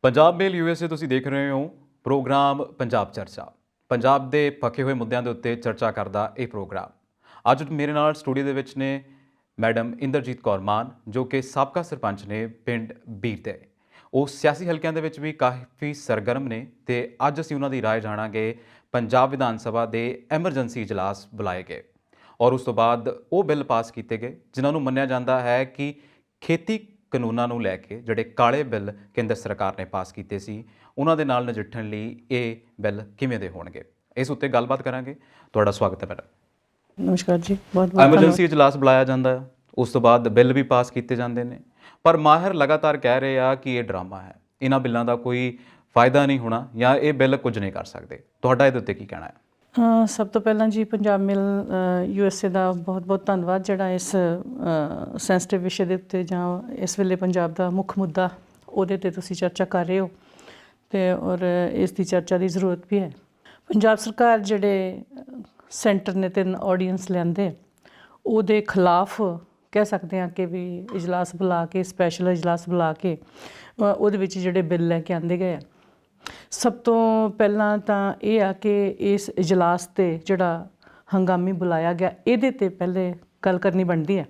ਪੰਜਾਬ ਮੇਲ USA ਤੁਸੀਂ ਦੇਖ ਰਹੇ ਹੋ ਪ੍ਰੋਗਰਾਮ ਪੰਜਾਬ ਚਰਚਾ। ਪੰਜਾਬ ਦੇ ਪੱਕੇ ਹੋਏ ਮੁੱਦਿਆਂ ਦੇ ਉੱਤੇ ਚਰਚਾ ਕਰਦਾ ਇਹ ਪ੍ਰੋਗਰਾਮ। ਅੱਜ ਮੇਰੇ ਨਾਲ ਸਟੂਡੀਓ ਦੇ ਵਿੱਚ ਨੇ ਮੈਡਮ ਇੰਦਰਜੀਤ ਕੌਰ ਮਾਨ, ਜੋ ਕਿ ਸਾਬਕਾ ਸਰਪੰਚ ਨੇ ਪਿੰਡ ਬੀਰ ਦੇ। ਉਹ ਸਿਆਸੀ ਹਲਕਿਆਂ ਦੇ ਵਿੱਚ ਵੀ ਕਾਫੀ ਸਰਗਰਮ ਨੇ ਤੇ ਅੱਜ ਅਸੀਂ ਉਹਨਾਂ ਦੀ ਰਾਏ ਜਾਣਾਂਗੇ। ਪੰਜਾਬ ਵਿਧਾਨ ਸਭਾ ਦੇ ਐਮਰਜੈਂਸੀ ਇਜਲਾਸ ਬੁਲਾਏ ਗਏ ਔਰ ਉਸ ਤੋਂ ਬਾਅਦ ਉਹ ਬਿੱਲ ਪਾਸ ਕੀਤੇ ਗਏ ਜਿਨ੍ਹਾਂ ਨੂੰ ਮੰਨਿਆ ਜਾਂਦਾ ਹੈ ਕਿ ਖੇਤੀ ਕਾਨੂੰਨਾਂ ਨੂੰ ਲੈ ਕੇ ਜਿਹੜੇ ਕਾਲੇ ਬਿੱਲ ਕੇਂਦਰ ਸਰਕਾਰ ਨੇ ਪਾਸ ਕੀਤੇ ਸੀ, ਉਹਨਾਂ ਦੇ ਨਾਲ ਨਜਿੱਠਣ ਲਈ ਇਹ ਬਿੱਲ ਕਿਵੇਂ ਦੇ ਹੋਣਗੇ, ਇਸ ਉੱਤੇ ਗੱਲਬਾਤ ਕਰਾਂਗੇ। ਤੁਹਾਡਾ ਸਵਾਗਤ ਹੈ ਮੈਡਮ। ਨਮਸਕਾਰ ਜੀ। ਬਹੁਤ ਬਹੁਤ ਐਮਰਜੈਂਸੀ ਇਜਲਾਸ ਬੁਲਾਇਆ ਜਾਂਦਾ ਹੈ, ਉਸ ਤੋਂ ਬਾਅਦ ਬਿੱਲ ਵੀ ਪਾਸ ਕੀਤੇ ਜਾਂਦੇ ਨੇ, ਪਰ ਮਾਹਿਰ ਲਗਾਤਾਰ ਕਹਿ ਰਹੇ ਆ ਕਿ ਇਹ ਡਰਾਮਾ ਹੈ, ਇਹਨਾਂ ਬਿੱਲਾਂ ਦਾ ਕੋਈ ਫਾਇਦਾ ਨਹੀਂ ਹੋਣਾ ਜਾਂ ਇਹ ਬਿੱਲ ਕੁਝ ਨਹੀਂ ਕਰ ਸਕਦੇ। ਤੁਹਾਡਾ ਇਹਦੇ ਉੱਤੇ ਕੀ ਕਹਿਣਾ ਹੈ? ਸਭ ਤੋਂ ਪਹਿਲਾਂ ਜੀ ਪੰਜਾਬ ਮਿਲ ਯੂਐਸਏ ਦਾ ਬਹੁਤ ਬਹੁਤ ਧੰਨਵਾਦ, ਜਿਹੜਾ ਇਸ ਸੈਂਸਿਟਿਵ ਵਿਸ਼ੇ ਦੇ ਉੱਤੇ ਜਾਂ ਇਸ ਵੇਲੇ ਪੰਜਾਬ ਦਾ ਮੁੱਖ ਮੁੱਦਾ ਉਹਦੇ 'ਤੇ ਤੁਸੀਂ ਚਰਚਾ ਕਰ ਰਹੇ ਹੋ ਅਤੇ ਔਰ ਇਸ ਦੀ ਚਰਚਾ ਦੀ ਜ਼ਰੂਰਤ ਵੀ ਹੈ। ਪੰਜਾਬ ਸਰਕਾਰ ਜਿਹੜੇ ਸੈਂਟਰ ਨੇ 3 ਆਰਡੀਨੈਂਸ ਲਿਆਂਦੇ, ਉਹਦੇ ਖਿਲਾਫ ਕਹਿ ਸਕਦੇ ਹਾਂ ਕਿ ਵੀ ਇਜਲਾਸ ਬੁਲਾ ਕੇ, ਸਪੈਸ਼ਲ ਇਜਲਾਸ ਬੁਲਾ ਕੇ ਉਹਦੇ ਵਿੱਚ ਜਿਹੜੇ ਬਿੱਲ ਲੈ ਕੇ ਆਂਦੇ ਗਏ ਆ। ਸਭ ਤੋਂ ਪਹਿਲਾਂ ਤਾਂ ਇਹ ਆ ਕਿ ਇਸ ਇਜਲਾਸ 'ਤੇ ਜਿਹੜਾ ਹੰਗਾਮੀ ਬੁਲਾਇਆ ਗਿਆ, ਇਹਦੇ 'ਤੇ ਪਹਿਲੇ ਗੱਲ ਕਰਨੀ ਬਣਦੀ ਹੈ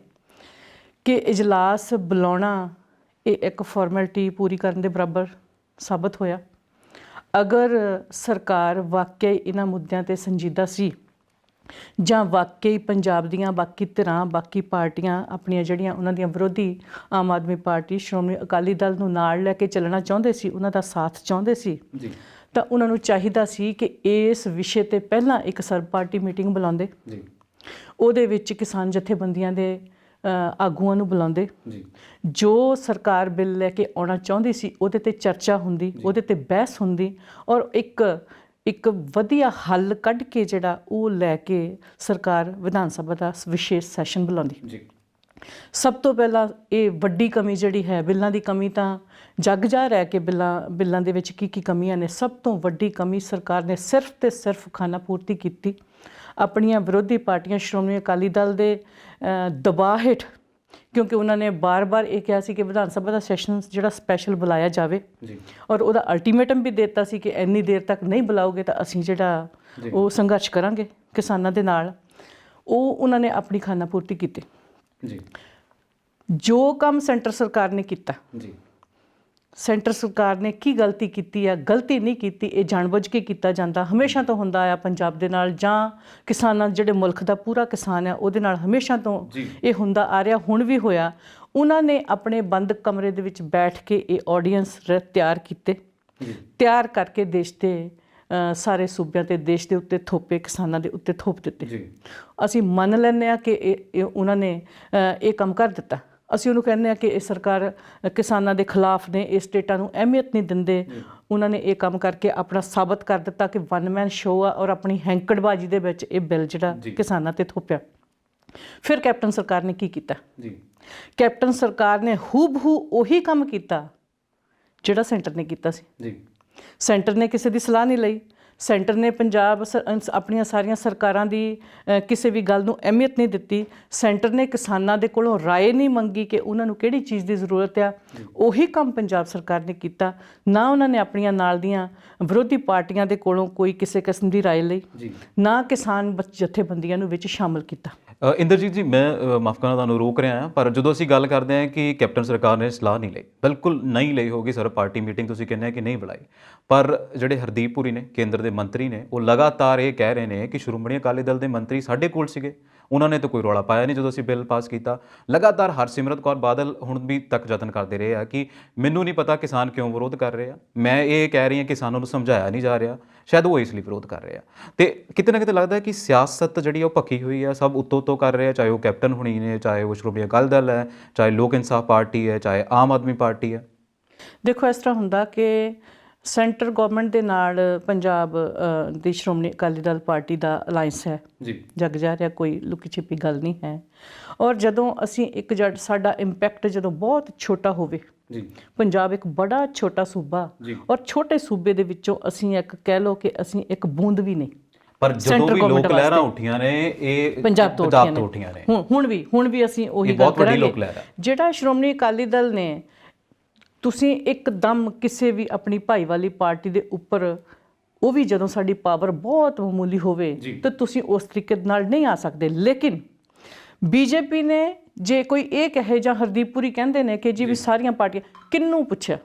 ਕਿ ਇਜਲਾਸ ਬੁਲਾਉਣਾ ਇਹ ਇੱਕ ਫਾਰਮੈਲਿਟੀ ਪੂਰੀ ਕਰਨ ਦੇ ਬਰਾਬਰ ਸਾਬਤ ਹੋਇਆ। ਅਗਰ ਸਰਕਾਰ ਵਾਕਈ ਇਹਨਾਂ ਮੁੱਦਿਆਂ 'ਤੇ ਸੰਜੀਦਾ ਸੀ ਜਾਂ ਵਾਕਈ ਪੰਜਾਬ ਦੀਆਂ ਬਾਕੀ ਧਿਰਾਂ, ਬਾਕੀ ਪਾਰਟੀਆਂ ਆਪਣੀਆਂ ਜਿਹੜੀਆਂ ਉਹਨਾਂ ਦੀਆਂ ਵਿਰੋਧੀ, ਆਮ ਆਦਮੀ ਪਾਰਟੀ, ਸ਼੍ਰੋਮਣੀ ਅਕਾਲੀ ਦਲ ਨੂੰ ਨਾਲ ਲੈ ਕੇ ਚੱਲਣਾ ਚਾਹੁੰਦੇ ਸੀ, ਉਹਨਾਂ ਦਾ ਸਾਥ ਚਾਹੁੰਦੇ ਸੀ ਜੀ, ਤਾਂ ਉਹਨਾਂ ਨੂੰ ਚਾਹੀਦਾ ਸੀ ਕਿ ਇਸ ਵਿਸ਼ੇ 'ਤੇ ਪਹਿਲਾਂ ਇੱਕ ਸਰਬ ਪਾਰਟੀ ਮੀਟਿੰਗ ਬੁਲਾਉਂਦੇ ਜੀ, ਉਹਦੇ ਵਿੱਚ ਕਿਸਾਨ ਜਥੇਬੰਦੀਆਂ ਦੇ ਆਗੂਆਂ ਨੂੰ ਬੁਲਾਉਂਦੇ ਜੀ, ਜੋ ਸਰਕਾਰ ਬਿੱਲ ਲੈ ਕੇ ਆਉਣਾ ਚਾਹੁੰਦੀ ਸੀ ਉਹਦੇ 'ਤੇ ਚਰਚਾ ਹੁੰਦੀ, ਉਹਦੇ 'ਤੇ ਬਹਿਸ ਹੁੰਦੀ ਔਰ ਇੱਕ ਵਧੀਆ ਹੱਲ ਕੱਢ ਕੇ ਜਿਹੜਾ ਉਹ ਲੈ ਕੇ ਸਰਕਾਰ ਵਿਧਾਨ ਸਭਾ ਦਾ ਵਿਸ਼ੇਸ਼ ਸੈਸ਼ਨ ਬੁਲਾਉਂਦੀ ਜੀ। ਸਭ ਤੋਂ ਪਹਿਲਾਂ ਇਹ ਵੱਡੀ ਕਮੀ ਜਿਹੜੀ ਹੈ, ਬਿੱਲਾਂ ਦੀ ਕਮੀ ਤਾਂ ਜੱਗ ਜ਼ਾਹਿਰ ਹੈ ਕਿ ਬਿੱਲਾਂ ਦੇ ਵਿੱਚ ਕੀ ਕਮੀਆਂ ਨੇ। ਸਭ ਤੋਂ ਵੱਡੀ ਕਮੀ ਸਰਕਾਰ ਨੇ ਸਿਰਫ ਤੇ ਸਿਰਫ ਖਾਨਾ ਪੂਰਤੀ ਕੀਤੀ। ਆਪਣੀਆਂ ਵਿਰੋਧੀ ਪਾਰਟੀਆਂ, ਸ਼੍ਰੋਮਣੀ ਅਕਾਲੀ ਦਲ ਦੇ ਦਬਾਅ ਹੇਠ, ਕਿਉਂਕਿ ਉਹਨਾਂ ਨੇ ਬਾਰ-ਬਾਰ ਇਹ ਕਿਹਾ ਸੀ ਕਿ ਵਿਧਾਨ ਸਭਾ ਦਾ ਸੈਸ਼ਨ ਜਿਹੜਾ ਸਪੈਸ਼ਲ ਬੁਲਾਇਆ ਜਾਵੇ ਜੀ, ਔਰ ਉਹਦਾ ਅਲਟੀਮੇਟਮ ਵੀ ਦੇ ਦਿੱਤਾ ਸੀ ਕਿ ਇੰਨੀ ਦੇਰ ਤੱਕ ਨਹੀਂ ਬੁਲਾਓਗੇ ਤਾਂ ਅਸੀਂ ਜਿਹੜਾ ਉਹ ਸੰਘਰਸ਼ ਕਰਾਂਗੇ ਕਿਸਾਨਾਂ ਦੇ ਨਾਲ। ਉਹ ਉਹਨਾਂ ਨੇ ਆਪਣੀ ਖਾਨਾ ਪੂਰਤੀ ਕੀਤੀ ਜੀ। ਜੋ ਕੰਮ ਸੈਂਟਰ ਸਰਕਾਰ ਨੇ ਕੀਤਾ ਜੀ, ਸੈਂਟਰ ਸਰਕਾਰ ਨੇ ਕੀ ਗਲਤੀ ਕੀਤੀ ਆ, ਗਲਤੀ ਨਹੀਂ ਕੀਤੀ, ਇਹ ਜਾਣਬੁੱਝ ਕੇ ਕੀਤਾ ਜਾਂਦਾ, ਹਮੇਸ਼ਾ ਤੋਂ ਹੁੰਦਾ ਆ ਪੰਜਾਬ ਦੇ ਨਾਲ, ਜਾਂ ਕਿਸਾਨਾਂ ਜਿਹੜੇ ਮੁਲਕ ਦਾ ਪੂਰਾ ਕਿਸਾਨ ਆ ਉਹਦੇ ਨਾਲ ਹਮੇਸ਼ਾ ਤੋਂ ਇਹ ਹੁੰਦਾ ਆ ਰਿਹਾ, ਹੁਣ ਵੀ ਹੋਇਆ। ਉਹਨਾਂ ਨੇ ਆਪਣੇ ਬੰਦ ਕਮਰੇ ਦੇ ਵਿੱਚ ਬੈਠ ਕੇ ਇਹ ਆਡੀਅנס ਤਿਆਰ ਕੀਤੇ, ਤਿਆਰ ਕਰਕੇ ਦੇਸ਼ ਦੇ ਸਾਰੇ ਸੂਬਿਆਂ 'ਤੇ, ਦੇਸ਼ ਦੇ ਉੱਤੇ ਥੋਪੇ, ਕਿਸਾਨਾਂ ਦੇ ਉੱਤੇ ਥੋਪ ਦਿੱਤੇ। ਅਸੀਂ ਮੰਨ ਲੈਂਦੇ ਹਾਂ ਕਿ ਇਹ ਉਹਨਾਂ ਨੇ ਇਹ ਕੰਮ ਕਰ ਦਿੱਤਾ। ਅਸੀਂ ਉਹਨੂੰ ਕਹਿੰਦੇ ਹਾਂ ਕਿ ਇਹ ਸਰਕਾਰ ਕਿਸਾਨਾਂ ਦੇ ਖਿਲਾਫ ਨੇ, ਇਸ ਡੇਟਾ ਨੂੰ ਅਹਿਮੀਅਤ ਨਹੀਂ ਦਿੰਦੇ। ਉਹਨਾਂ ਨੇ ਇਹ ਕੰਮ ਕਰਕੇ ਆਪਣਾ ਸਾਬਤ ਕਰ ਦਿੱਤਾ ਕਿ ਵਨ ਮੈਨ ਸ਼ੋਅ ਆ, ਔਰ ਆਪਣੀ ਹੈਂਕੜਬਾਜ਼ੀ ਦੇ ਵਿੱਚ ਇਹ ਬਿੱਲ ਜਿਹੜਾ ਕਿਸਾਨਾਂ 'ਤੇ ਥੋਪਿਆ। ਫਿਰ ਕੈਪਟਨ ਸਰਕਾਰ ਨੇ ਕੀ ਕੀਤਾ ਜੀ? ਕੈਪਟਨ ਸਰਕਾਰ ਨੇ ਹੂਬਹੂ ਉਹੀ ਕੰਮ ਕੀਤਾ ਜਿਹੜਾ ਸੈਂਟਰ ਨੇ ਕੀਤਾ ਸੀ ਜੀ। ਸੈਂਟਰ ਨੇ ਕਿਸੇ ਦੀ ਸਲਾਹ ਨਹੀਂ ਲਈ, ਸੈਂਟਰ ਨੇ ਪੰਜਾਬ ਆਪਣੀਆਂ ਸਾਰੀਆਂ ਸਰਕਾਰਾਂ ਦੀ ਕਿਸੇ ਵੀ ਗੱਲ ਨੂੰ ਅਹਿਮੀਅਤ ਨਹੀਂ ਦਿੱਤੀ। ਸੈਂਟਰ ਨੇ ਕਿਸਾਨਾਂ ਦੇ ਕੋਲੋਂ ਰਾਏ ਨਹੀਂ ਮੰਗੀ ਕਿ ਉਹਨਾਂ ਨੂੰ ਕਿਹੜੀ ਚੀਜ਼ ਦੀ ਜ਼ਰੂਰਤ ਆ। ਉਹੀ ਕੰਮ ਪੰਜਾਬ ਸਰਕਾਰ ਨੇ ਕੀਤਾ। ਨਾ ਉਹਨਾਂ ਨੇ ਆਪਣੀਆਂ ਨਾਲ ਦੀਆਂ ਵਿਰੋਧੀ ਪਾਰਟੀਆਂ ਦੇ ਕੋਲੋਂ ਕੋਈ ਕਿਸੇ ਕਿਸਮ ਦੀ ਰਾਏ ਲਈ, ਨਾ ਕਿਸਾਨ ਜਥੇਬੰਦੀਆਂ ਨੂੰ ਵਿੱਚ ਸ਼ਾਮਲ ਕੀਤਾ। ਇੰਦਰਜੀਤ ਜੀ, ਮੈਂ ਮਾਫ ਕਰਨਾ ਤੁਹਾਨੂੰ ਰੋਕ ਰਿਹਾ ਹਾਂ, ਪਰ ਜਦੋਂ ਅਸੀਂ ਗੱਲ ਕਰਦੇ ਹਾਂ ਕਿ ਕੈਪਟਨ ਸਰਕਾਰ ਨੇ ਸਲਾਹ ਨਹੀਂ ਲਈ, ਬਿਲਕੁਲ ਨਹੀਂ ਲਈ ਹੋਗੀ, ਸਰਬ ਪਾਰਟੀ ਮੀਟਿੰਗ ਤੁਸੀਂ ਕਹਿੰਦੇ ਕਿ ਨਹੀਂ ਬੁਲਾਈ, ਪਰ ਜਿਹੜੇ ਹਰਦੀਪ ਪੁਰੀ ਨੇ, ਕੇਂਦਰ ਦੇ ਮੰਤਰੀ ਨੇ, ਉਹ ਲਗਾਤਾਰ ਇਹ ਕਹਿ ਰਹੇ ਨੇ ਕਿ ਸ਼੍ਰੋਮਣੀ ਅਕਾਲੀ ਦਲ ਦੇ ਮੰਤਰੀ ਸਾਡੇ ਕੋਲ ਸੀਗੇ, ਉਹਨਾਂ ਨੇ ਤਾਂ ਕੋਈ ਰੌਲਾ ਪਾਇਆ ਨਹੀਂ ਜਦੋਂ ਅਸੀਂ ਬਿੱਲ ਪਾਸ ਕੀਤਾ। ਲਗਾਤਾਰ ਹਰਸਿਮਰਤ ਕੌਰ ਬਾਦਲ ਹੁਣ ਵੀ ਤੱਕ ਯਤਨ ਕਰਦੇ ਰਹੇ ਆ ਕਿ ਮੈਨੂੰ ਨਹੀਂ ਪਤਾ ਕਿਸਾਨ ਕਿਉਂ ਵਿਰੋਧ ਕਰ ਰਹੇ ਆ, ਮੈਂ ਇਹ ਕਹਿ ਰਹੀ ਹਾਂ ਕਿਸਾਨਾਂ ਨੂੰ ਸਮਝਾਇਆ ਨਹੀਂ ਜਾ ਰਿਹਾ, ਸ਼ਾਇਦ ਉਹ ਇਸ ਲਈ ਵਿਰੋਧ ਕਰ ਰਹੇ ਆ। ਅਤੇ ਕਿਤੇ ਨਾ ਕਿਤੇ ਲੱਗਦਾ ਕਿ ਸਿਆਸਤ ਜਿਹੜੀ ਉਹ ਭੱਖੀ ਹੋਈ ਆ, ਸਭ ਉੱਤੋਂ ਕਰ ਰਹੇ ਆ, ਚਾਹੇ ਉਹ ਕੈਪਟਨ ਹੋਣੀ ਨੇ, ਚਾਹੇ ਉਹ ਸ਼੍ਰੋਮਣੀ ਅਕਾਲੀ ਦਲ ਹੈ, ਚਾਹੇ ਲੋਕ ਇਨਸਾਫ ਪਾਰਟੀ ਹੈ, ਚਾਹੇ ਆਮ ਆਦਮੀ ਪਾਰਟੀ ਹੈ। ਦੇਖੋ, ਇਸ ਤਰ੍ਹਾਂ ਹੁੰਦਾ ਕਿ ਸੈਂਟਰ ਗੌਰਮੈਂਟ ਦੇ ਨਾਲ ਪੰਜਾਬ ਦੀ ਸ਼੍ਰੋਮਣੀ ਅਕਾਲੀ ਦਲ ਪਾਰਟੀ ਦਾ ਅਲਾਇੰਸ ਹੈ ਜੀ, ਜੱਗ ਜਾ ਰਿਹਾ, ਕੋਈ ਲੁਕੀ ਛਿਪੀ ਗੱਲ ਨਹੀਂ ਹੈ। ਔਰ ਜਦੋਂ ਅਸੀਂ ਸਾਡਾ ਇੰਪੈਕਟ ਜਦੋਂ ਬਹੁਤ ਛੋਟਾ ਹੋਵੇ ਜੀ, ਪੰਜਾਬ ਇੱਕ ਬੜਾ ਛੋਟਾ ਸੂਬਾ, ਔਰ ਛੋਟੇ ਸੂਬੇ ਦੇ ਵਿੱਚੋਂ ਅਸੀਂ ਇੱਕ ਕਹਿ ਲਓ ਕਿ ਅਸੀਂ ਇੱਕ ਬੂੰਦ ਵੀ ਨਹੀਂ, ਪਰ ਜਦੋਂ ਵੀ ਲੋਕ ਲਹਿਰਾਂ ਉੱਠੀਆਂ ਨੇ ਇਹ ਪੰਜਾਬ ਤੋਂ ਉੱਠੀਆਂ ਨੇ। ਹੁਣ ਵੀ ਅਸੀਂ ਉਹੀ ਗੱਲ ਕਰਾਂਗੇ। ਜਿਹੜਾ ਸ਼੍ਰੋਮਣੀ ਅਕਾਲੀ ਦਲ ਨੇ ਤੁਸੀਂ ਇੱਕਦਮ ਕਿਸੇ ਵੀ ਆਪਣੀ ਭਾਈਵਾਲੀ ਪਾਰਟੀ ਦੇ ਉੱਪਰ, ਉਹ ਵੀ ਜਦੋਂ ਸਾਡੀ ਪਾਵਰ ਬਹੁਤ ਮਾਮੂਲੀ ਹੋਵੇ, ਤਾਂ ਤੁਸੀਂ ਉਸ ਤਰੀਕੇ ਨਾਲ ਨਹੀਂ ਆ ਸਕਦੇ। ਲੇਕਿਨ ਬੀਜੇਪੀ ਨੇ ਜੇ ਕੋਈ ਇਹ ਕਹੇ, ਜਾਂ ਹਰਦੀਪ ਪੁਰੀ ਕਹਿੰਦੇ ਨੇ ਕਿ ਜੀ ਵੀ ਸਾਰੀਆਂ ਪਾਰਟੀਆਂ, ਕਿਹਨੂੰ ਪੁੱਛਿਆ?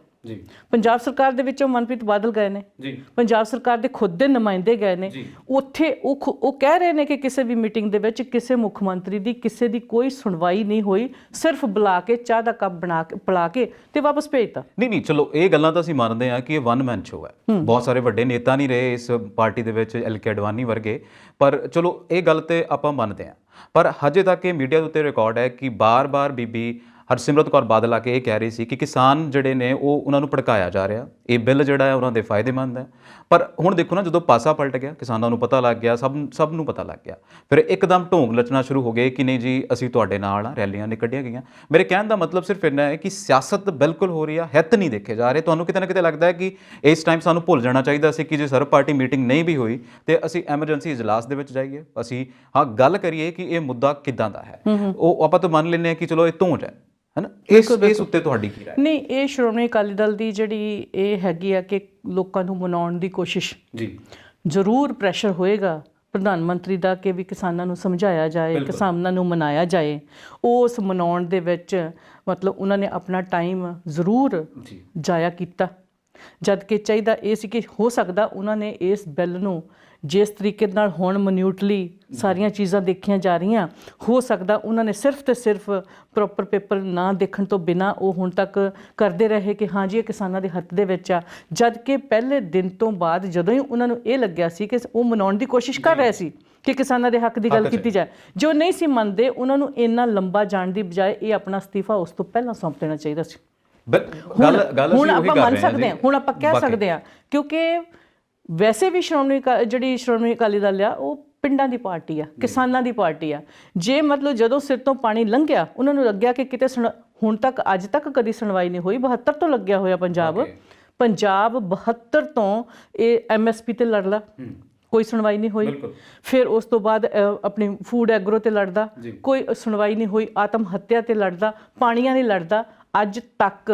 ਪੰਜਾਬ ਸਰਕਾਰ ਦੇ ਵਿੱਚੋਂ ਮਨਪ੍ਰੀਤ ਬਾਦਲ ਗਏ ਨੇ, ਪੰਜਾਬ ਸਰਕਾਰ ਦੇ ਖੁਦ ਦੇ ਨੁਮਾਇੰਦੇ ਗਏ ਨੇ, ਉੱਥੇ ਉਹ ਕਹਿ ਰਹੇ ਨੇ ਕਿ ਕਿਸੇ ਵੀ ਮੀਟਿੰਗ ਦੇ ਵਿੱਚ ਕਿਸੇ ਮੁੱਖ ਮੰਤਰੀ ਦੀ ਕਿਸੇ ਦੀ ਕੋਈ ਸੁਣਵਾਈ ਨਹੀਂ ਹੋਈ, ਸਿਰਫ ਬੁਲਾ ਕੇ ਚਾਹ ਦਾ ਕੱਪ ਬਣਾ ਕੇ ਪਿਲਾ ਕੇ ਤੇ ਵਾਪਸ ਭੇਜਤਾ। ਨਹੀਂ, ਚਲੋ ਇਹ ਗੱਲਾਂ ਤਾਂ ਅਸੀਂ ਮੰਨਦੇ ਹਾਂ ਕਿ ਇਹ ਵਨ ਮੈਨ ਸ਼ੋ ਹੈ, ਬਹੁਤ ਸਾਰੇ ਵੱਡੇ ਨੇਤਾ ਨਹੀਂ ਰਹੇ ਇਸ ਪਾਰਟੀ ਦੇ ਵਿੱਚ, ਐਲਕੇ ਅਡਵਾਨੀ ਵਰਗੇ, ਪਰ ਚਲੋ ਇਹ ਗੱਲ ਤੇ ਆਪਾਂ ਮੰਨਦੇ ਹਾਂ। ਪਰ ਹਜੇ ਤੱਕ ਇਹ ਮੀਡੀਆ ਦੇ ਉੱਤੇ ਰਿਕਾਰਡ ਹੈ ਕਿ ਬਾਰ-ਬਾਰ ਬੀਬੀ ਹਰਸਿਮਰਤ ਕੌਰ ਬਾਦਲ ਆ ਕੇ ਇਹ ਕਹਿ ਰਹੀ ਸੀ ਕਿ ਕਿਸਾਨ ਜਿਹੜੇ ਨੇ ਉਹ ਉਹਨਾਂ ਨੂੰ ਭੜਕਾਇਆ ਜਾ ਰਿਹਾ, ਇਹ ਬਿੱਲ ਜਿਹੜਾ ਹੈ ਉਹਨਾਂ ਦੇ ਫਾਇਦੇਮੰਦ ਹੈ। ਪਰ ਹੁਣ ਦੇਖੋ ਨਾ, ਜਦੋਂ ਪਾਸਾ ਪਲਟ ਗਿਆ, ਕਿਸਾਨਾਂ ਨੂੰ ਪਤਾ ਲੱਗ ਗਿਆ, ਸਭ ਨੂੰ ਪਤਾ ਲੱਗ ਗਿਆ, ਫਿਰ ਇੱਕਦਮ ਢੋਂਗ ਲਚਣਾ ਸ਼ੁਰੂ ਹੋ ਗਏ ਕਿ ਨਹੀਂ ਜੀ ਅਸੀਂ ਤੁਹਾਡੇ ਨਾਲ ਆ, ਰੈਲੀਆਂ ਨੇ ਕੱਢੀਆਂ ਗਈਆਂ। ਮੇਰੇ ਕਹਿਣ ਦਾ ਮਤਲਬ ਸਿਰਫ ਇੰਨਾ ਹੈ ਕਿ ਸਿਆਸਤ ਬਿਲਕੁਲ ਹੋ ਰਹੀ ਆ, ਹਿੱਤ ਨਹੀਂ ਦੇਖੇ ਜਾ ਰਹੇ। ਤੁਹਾਨੂੰ ਕਿਤੇ ਨਾ ਕਿਤੇ ਲੱਗਦਾ ਹੈ ਕਿ ਇਸ ਟਾਈਮ ਸਾਨੂੰ ਭੁੱਲ ਜਾਣਾ ਚਾਹੀਦਾ ਸੀ ਕਿ ਜੇ ਸਰਬ ਪਾਰਟੀ ਮੀਟਿੰਗ ਨਹੀਂ ਵੀ ਹੋਈ ਤੇ ਅਸੀਂ ਐਮਰਜੈਂਸੀ ਇਜਲਾਸ ਦੇ ਵਿੱਚ ਜਾਈਏ, ਅਸੀਂ ਗੱਲ ਕਰੀਏ ਕਿ ਇਹ ਮੁੱਦਾ ਕਿੱਦਾਂ ਦਾ ਹੈ। ਉਹ ਆਪਾਂ ਤਾਂ ਮੰਨ ਲੈਂਦੇ ਹਾਂ ਕਿ ਚਲੋ ਇਹ ਧੌਂਜ ਹੈ ਨਾ, ਇਸ ਉੱਤੇ ਤੁਹਾਡੀ ਕੀ ਰਾਏ? ਨਹੀਂ, ਇਹ ਸ਼੍ਰੋਮਣੀ ਅਕਾਲੀ ਦਲ ਦੀ ਜਿਹੜੀ ਇਹ ਹੈਗੀ ਆ ਕਿ ਲੋਕਾਂ ਨੂੰ ਮਨਾਉਣ ਦੀ ਕੋਸ਼ਿਸ਼, ਜ਼ਰੂਰ ਪ੍ਰੈਸ਼ਰ ਹੋਏਗਾ ਪ੍ਰਧਾਨ ਮੰਤਰੀ ਦਾ ਕਿ ਵੀ ਕਿਸਾਨਾਂ ਨੂੰ ਸਮਝਾਇਆ ਜਾਏ, ਕਿਸਾਨਾਂ ਨੂੰ ਮਨਾਇਆ ਜਾਏ। ਉਸ ਮਨਾਉਣ ਦੇ ਵਿੱਚ ਮਤਲਬ ਉਹਨਾਂ ਨੇ ਆਪਣਾ ਟਾਈਮ ਜ਼ਰੂਰ ਜਾਇਆ ਕੀਤਾ, ਜਦ ਕਿ ਚਾਹੀਦਾ ਇਹ ਸੀ ਕਿ ਹੋ ਸਕਦਾ ਉਹਨਾਂ ਨੇ ਇਸ ਬਿੱਲ ਨੂੰ ਜਿਸ ਤਰੀਕੇ ਨਾਲ ਹੁਣ ਮਨਿਊਟਲੀ ਸਾਰੀਆਂ ਚੀਜ਼ਾਂ ਦੇਖੀਆਂ ਜਾ ਰਹੀਆਂ, ਹੋ ਸਕਦਾ ਉਹਨਾਂ ਨੇ ਸਿਰਫ ਤੇ ਸਿਰਫ ਪ੍ਰੋਪਰ ਪੇਪਰ ਨਾ ਦੇਖਣ ਤੋਂ ਬਿਨਾਂ ਉਹ ਹੁਣ ਤੱਕ ਕਰਦੇ ਰਹੇ ਕਿ ਹਾਂ ਜੀ ਇਹ ਕਿਸਾਨਾਂ ਦੇ ਹੱਥ ਦੇ ਵਿੱਚ ਆ, ਜਦ ਕਿ ਪਹਿਲੇ ਦਿਨ ਤੋਂ ਬਾਅਦ ਜਦੋਂ ਹੀ ਉਹਨਾਂ ਨੂੰ ਇਹ ਲੱਗਿਆ ਸੀ ਕਿ ਉਹ ਮਨਾਉਣ ਦੀ ਕੋਸ਼ਿਸ਼ ਕਰ ਰਹੇ ਸੀ ਕਿ ਕਿਸਾਨਾਂ ਦੇ ਹੱਕ ਦੀ ਗੱਲ ਕੀਤੀ ਜਾਏ, ਜੋ ਨਹੀਂ ਸੀ ਮੰਨਦੇ ਉਹਨਾਂ ਨੂੰ ਇੰਨਾ ਲੰਬਾ ਜਾਣ ਦੀ ਬਜਾਏ ਇਹ ਆਪਣਾ ਅਸਤੀਫਾ ਉਸ ਤੋਂ ਪਹਿਲਾਂ ਸੌਂਪ ਦੇਣਾ ਚਾਹੀਦਾ ਸੀ। ਹੁਣ ਆਪਾਂ ਮੰਨ ਸਕਦੇ ਹਾਂ, ਹੁਣ ਆਪਾਂ ਕਹਿ ਸਕਦੇ ਹਾਂ, ਕਿਉਂਕਿ ਵੈਸੇ ਵੀ ਜਿਹੜੀ ਸ਼੍ਰੋਮਣੀ ਅਕਾਲੀ ਦਲ ਆ ਉਹ ਪਿੰਡਾਂ ਦੀ ਪਾਰਟੀ ਆ, ਕਿਸਾਨਾਂ ਦੀ ਪਾਰਟੀ ਆ। ਜੇ ਮਤਲਬ ਜਦੋਂ ਸਿਰ ਤੋਂ ਪਾਣੀ ਲੰਘਿਆ ਉਹਨਾਂ ਨੂੰ ਲੱਗਿਆ ਕਿ ਕਿਤੇ ਹੁਣ ਤੱਕ ਅੱਜ ਤੱਕ ਕਦੀ ਸੁਣਵਾਈ ਨਹੀਂ ਹੋਈ, 72 ਤੋਂ ਲੱਗਿਆ ਹੋਇਆ ਪੰਜਾਬ 72 ਤੋਂ ਇਹ MSP ਤੇ ਲੜ ਲਾ, ਕੋਈ ਸੁਣਵਾਈ ਨਹੀਂ ਹੋਈ। ਫਿਰ ਉਸ ਤੋਂ ਬਾਅਦ ਆਪਣੀ ਫੂਡ ਐਗਰੋ ਤੇ ਲੜਦਾ, ਕੋਈ ਸੁਣਵਾਈ ਨਹੀਂ ਹੋਈ। ਆਤਮ ਹੱਤਿਆ ਤੇ ਲੜਦਾ, ਪਾਣੀਆਂ ਨਹੀਂ ਲੜਦਾ। ਅੱਜ ਤੱਕ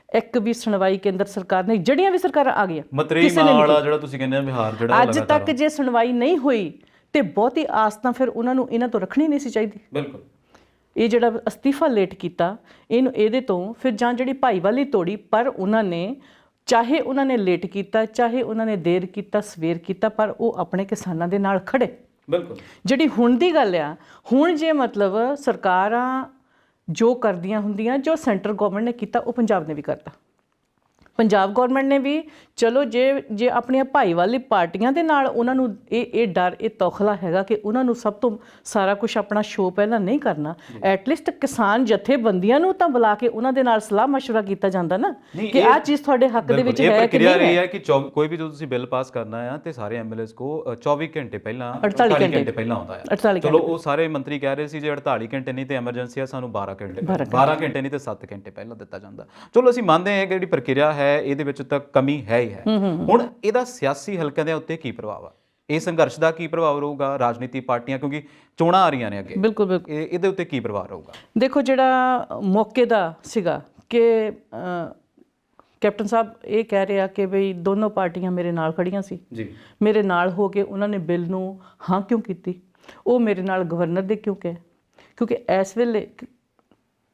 ਇੱਕ ਵੀ ਸੁਣਵਾਈ ਕੇਂਦਰ ਸਰਕਾਰ ਨੇ, ਜਿਹੜੀਆਂ ਵੀ ਸਰਕਾਰਾਂ ਆ ਗਈਆਂ, ਕਿਸੇ ਨੇ ਨਹੀਂ, ਜਿਹੜਾ ਤੁਸੀਂ ਕਹਿੰਦੇ ਆ ਬਿਹਾਰ, ਜਿਹੜਾ ਅੱਜ ਤੱਕ ਜੇ ਸੁਣਵਾਈ ਨਹੀਂ ਹੋਈ ਤੇ ਬਹੁਤੀ ਆਸ ਤਾਂ ਫਿਰ ਉਹਨਾਂ ਨੂੰ ਇਹਨਾਂ ਤੋਂ ਰੱਖਣੀ ਨਹੀਂ ਸੀ ਚਾਹੀਦੀ। ਬਿਲਕੁਲ, ਇਹ ਜਿਹੜਾ ਅਸਤੀਫਾ ਲੇਟ ਕੀਤਾ, ਇਹਦੇ ਤੋਂ ਫਿਰ ਜਾਂ ਜਿਹੜੀ ਭਾਈਵਾਲੀ ਤੋੜੀ, ਪਰ ਉਹਨਾਂ ਨੇ ਚਾਹੇ ਉਹਨਾਂ ਨੇ ਲੇਟ ਕੀਤਾ, ਚਾਹੇ ਉਹਨਾਂ ਨੇ ਦੇਰ ਕੀਤਾ, ਸਵੇਰ ਕੀਤਾ, ਪਰ ਉਹ ਆਪਣੇ ਕਿਸਾਨਾਂ ਦੇ ਨਾਲ ਖੜੇ। ਬਿਲਕੁਲ, ਜਿਹੜੀ ਹੁਣ ਦੀ ਗੱਲ ਆ, ਹੁਣ ਜੇ ਮਤਲਬ ਸਰਕਾਰਾਂ ਜੋ ਕਰਦੀਆਂ ਹੁੰਦੀਆਂ, ਜੋ ਸੈਂਟਰ ਗਵਰਨਮੈਂਟ ਨੇ ਕੀਤਾ ਉਹ ਪੰਜਾਬ ਨੇ ਵੀ ਕਰਤਾ। ਪੰਜਾਬ ਗਵਰਨਮੈਂਟ ਨੇ ਵੀ ਚਲੋ ਜੇ ਆਪਣੀਆਂ ਭਾਈਵਾਲੀ ਪਾਰਟੀਆਂ ਦੇ ਨਾਲ ਉਹਨਾਂ ਨੂੰ ਇਹ ਡਰ, ਇਹ ਤੌਖਲਾ ਹੈਗਾ ਕਿ ਉਹਨਾਂ ਨੂੰ ਸਭ ਤੋਂ ਸਾਰਾ ਕੁਝ ਆਪਣਾ ਸ਼ੋਅ ਪਹਿਲਾਂ ਨਹੀਂ ਕਰਨਾ, ਐਟਲੀਸਟ ਕਿਸਾਨ ਜਥੇਬੰਦੀਆਂ ਨੂੰ ਤਾਂ ਬੁਲਾ ਕੇ ਉਹਨਾਂ ਦੇ ਨਾਲ ਸਲਾਹ ਮਸ਼ਵਰਾ ਕੀਤਾ ਜਾਂਦਾ ਨਾ ਕਿ ਆਹ ਚੀਜ਼ ਤੁਹਾਡੇ ਹੱਕ ਦੇ ਵਿੱਚ ਹੈ ਕਿ ਨਹੀਂ ਹੈ। ਕਿ ਕੋਈ ਵੀ ਜਦੋਂ ਤੁਸੀਂ ਬਿੱਲ ਪਾਸ ਕਰਨਾ ਹੈ ਤੇ ਸਾਰੇ ਐਮਐਲਏਸ ਕੋ 24 ਘੰਟੇ ਪਹਿਲਾਂ 48 ਘੰਟੇ ਪਹਿਲਾਂ ਆਉਂਦਾ ਹੈ। ਚਲੋ ਉਹ ਸਾਰੇ ਮੰਤਰੀ ਕਹਿ ਰਹੇ ਸੀ ਜੇ 48 ਘੰਟੇ ਨਹੀਂ ਤੇ ਐਮਰਜੈਂਸੀ ਆ ਸਾਨੂੰ 12 ਘੰਟੇ ਨਹੀਂ ਤੇ 7 ਘੰਟੇ ਪਹਿਲਾਂ ਦਿੱਤਾ ਜਾਂਦਾ। ਚਲੋ ਅਸੀਂ ਮੰਨਦੇ ਹਾਂ ਕਿ ਜਿਹੜੀ ਪ੍ਰਕਿਰਿਆ ਹੈ ਇਹਦੇ ਵਿੱਚ ਤਾਂ ਕਮੀ ਹੈ ਹੀ ਹੈ। ਹੁਣ ਇਹਦਾ ਸਿਆਸੀ ਹਲਕਿਆਂ ਦੇ ਉੱਤੇ ਕੀ ਪ੍ਰਭਾਵ ਆ? ਇਹ ਸੰਘਰਸ਼ ਦਾ ਕੀ ਪ੍ਰਭਾਵ ਰਹੂਗਾ? ਰਾਜਨੀਤੀ ਪਾਰਟੀਆਂ, ਕਿਉਂਕਿ ਚੋਣਾਂ ਆ ਰਹੀਆਂ ਨੇ ਅੱਗੇ, ਬਿਲਕੁਲ ਇਹਦੇ ਉੱਤੇ ਕੀ ਪ੍ਰਭਾਵ ਰਹੂਗਾ? ਦੇਖੋ, ਜਿਹੜਾ ਮੌਕੇ ਦਾ ਸੀਗਾ ਕਿ ਕੈਪਟਨ ਸਾਹਿਬ ਇਹ ਕਹਿ ਰਿਹਾ ਕਿ ਬਈ ਦੋਨੋਂ ਪਾਰਟੀਆਂ ਮੇਰੇ ਨਾਲ ਖੜੀਆਂ ਸੀ ਜੀ, ਮੇਰੇ ਨਾਲ ਹੋ ਕੇ ਉਹਨਾਂ ਨੇ ਬਿੱਲ ਨੂੰ ਹਾਂ ਕਿਉਂ ਕੀਤੀ, ਉਹ ਮੇਰੇ ਨਾਲ ਗਵਰਨਰ ਦੇ ਕਿਉਂ ਕਹੇ? ਕਿਉਂਕਿ ਇਸ ਵੇਲੇ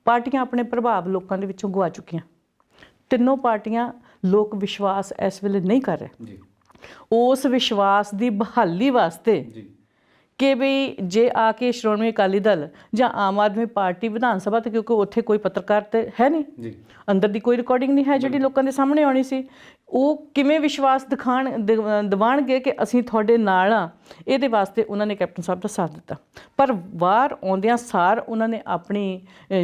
ਪਾਰਟੀਆਂ ਆਪਣੇ ਪ੍ਰਭਾਵ ਲੋਕਾਂ ਦੇ ਵਿੱਚੋਂ ਗਵਾ ਚੁੱਕੀਆਂ। ਤਿੰਨੋਂ ਪਾਰਟੀਆਂ ਲੋਕ ਵਿਸ਼ਵਾਸ ਇਸ ਵੇਲੇ ਨਹੀਂ ਕਰ ਰਹੇ ਜੀ। ਉਸ ਵਿਸ਼ਵਾਸ ਦੀ ਬਹਾਲੀ ਵਾਸਤੇ ਜੀ ਕਿ ਵੀ ਜੇ ਆ ਕੇ ਸ਼੍ਰੋਮਣੀ ਅਕਾਲੀ ਦਲ ਜਾਂ ਆਮ ਆਦਮੀ ਪਾਰਟੀ ਵਿਧਾਨ ਸਭਾ ਤੇ, ਕਿਉਂਕਿ ਉੱਥੇ ਕੋਈ ਪੱਤਰਕਾਰ ਤੇ ਹੈ ਨਹੀਂ ਜੀ, ਅੰਦਰ ਦੀ ਕੋਈ ਰਿਕਾਰਡਿੰਗ ਨਹੀਂ ਹੈ ਜਿਹੜੀ ਲੋਕਾਂ ਦੇ ਸਾਹਮਣੇ ਆਉਣੀ ਸੀ, ਉਹ ਕਿਵੇਂ ਵਿਸ਼ਵਾਸ ਦਿਵਾਉਣਗੇ ਕਿ ਅਸੀਂ ਤੁਹਾਡੇ ਨਾਲ ਆ? ਇਹਦੇ ਵਾਸਤੇ ਉਹਨਾਂ ਨੇ ਕੈਪਟਨ ਸਾਹਿਬ ਦਾ ਸਾਥ ਦਿੱਤਾ। ਪਰ ਵਾਰ ਆਉਂਦਿਆਂ ਸਾਰ ਉਹਨਾਂ ਨੇ ਆਪਣੀ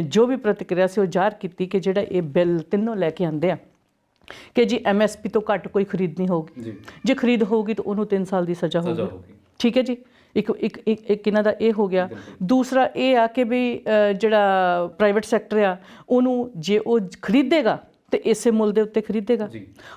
ਜੋ ਵੀ ਪ੍ਰਤੀਕਿਰਿਆ ਸੀ ਉਹ ਜ਼ਾਹਰ ਕੀਤੀ ਕਿ ਜਿਹੜਾ ਇਹ ਬਿੱਲ ਤਿੰਨੋਂ ਲੈ ਕੇ ਆਉਂਦੇ ਆ ਕਿ ਜੀ MSP ਤੋਂ ਘੱਟ ਕੋਈ ਖਰੀਦ ਨਹੀਂ ਹੋਊਗੀ, ਜੇ ਖਰੀਦ ਹੋਊਗੀ ਤਾਂ ਉਹਨੂੰ 3 ਸਾਲ ਦੀ ਸਜ਼ਾ ਹੋਊਗੀ। ਠੀਕ ਹੈ ਜੀ, ਇੱਕ ਇਹਨਾਂ ਦਾ ਇਹ ਹੋ ਗਿਆ। ਦੂਸਰਾ ਇਹ ਆ ਕਿ ਵੀ ਜਿਹੜਾ ਪ੍ਰਾਈਵੇਟ ਸੈਕਟਰ ਆ ਉਹਨੂੰ ਜੇ ਉਹ ਖਰੀਦੇਗਾ ਤੇ ਇਸੇ ਮੁੱਲ ਦੇ ਉੱਤੇ ਖਰੀਦੇਗਾ।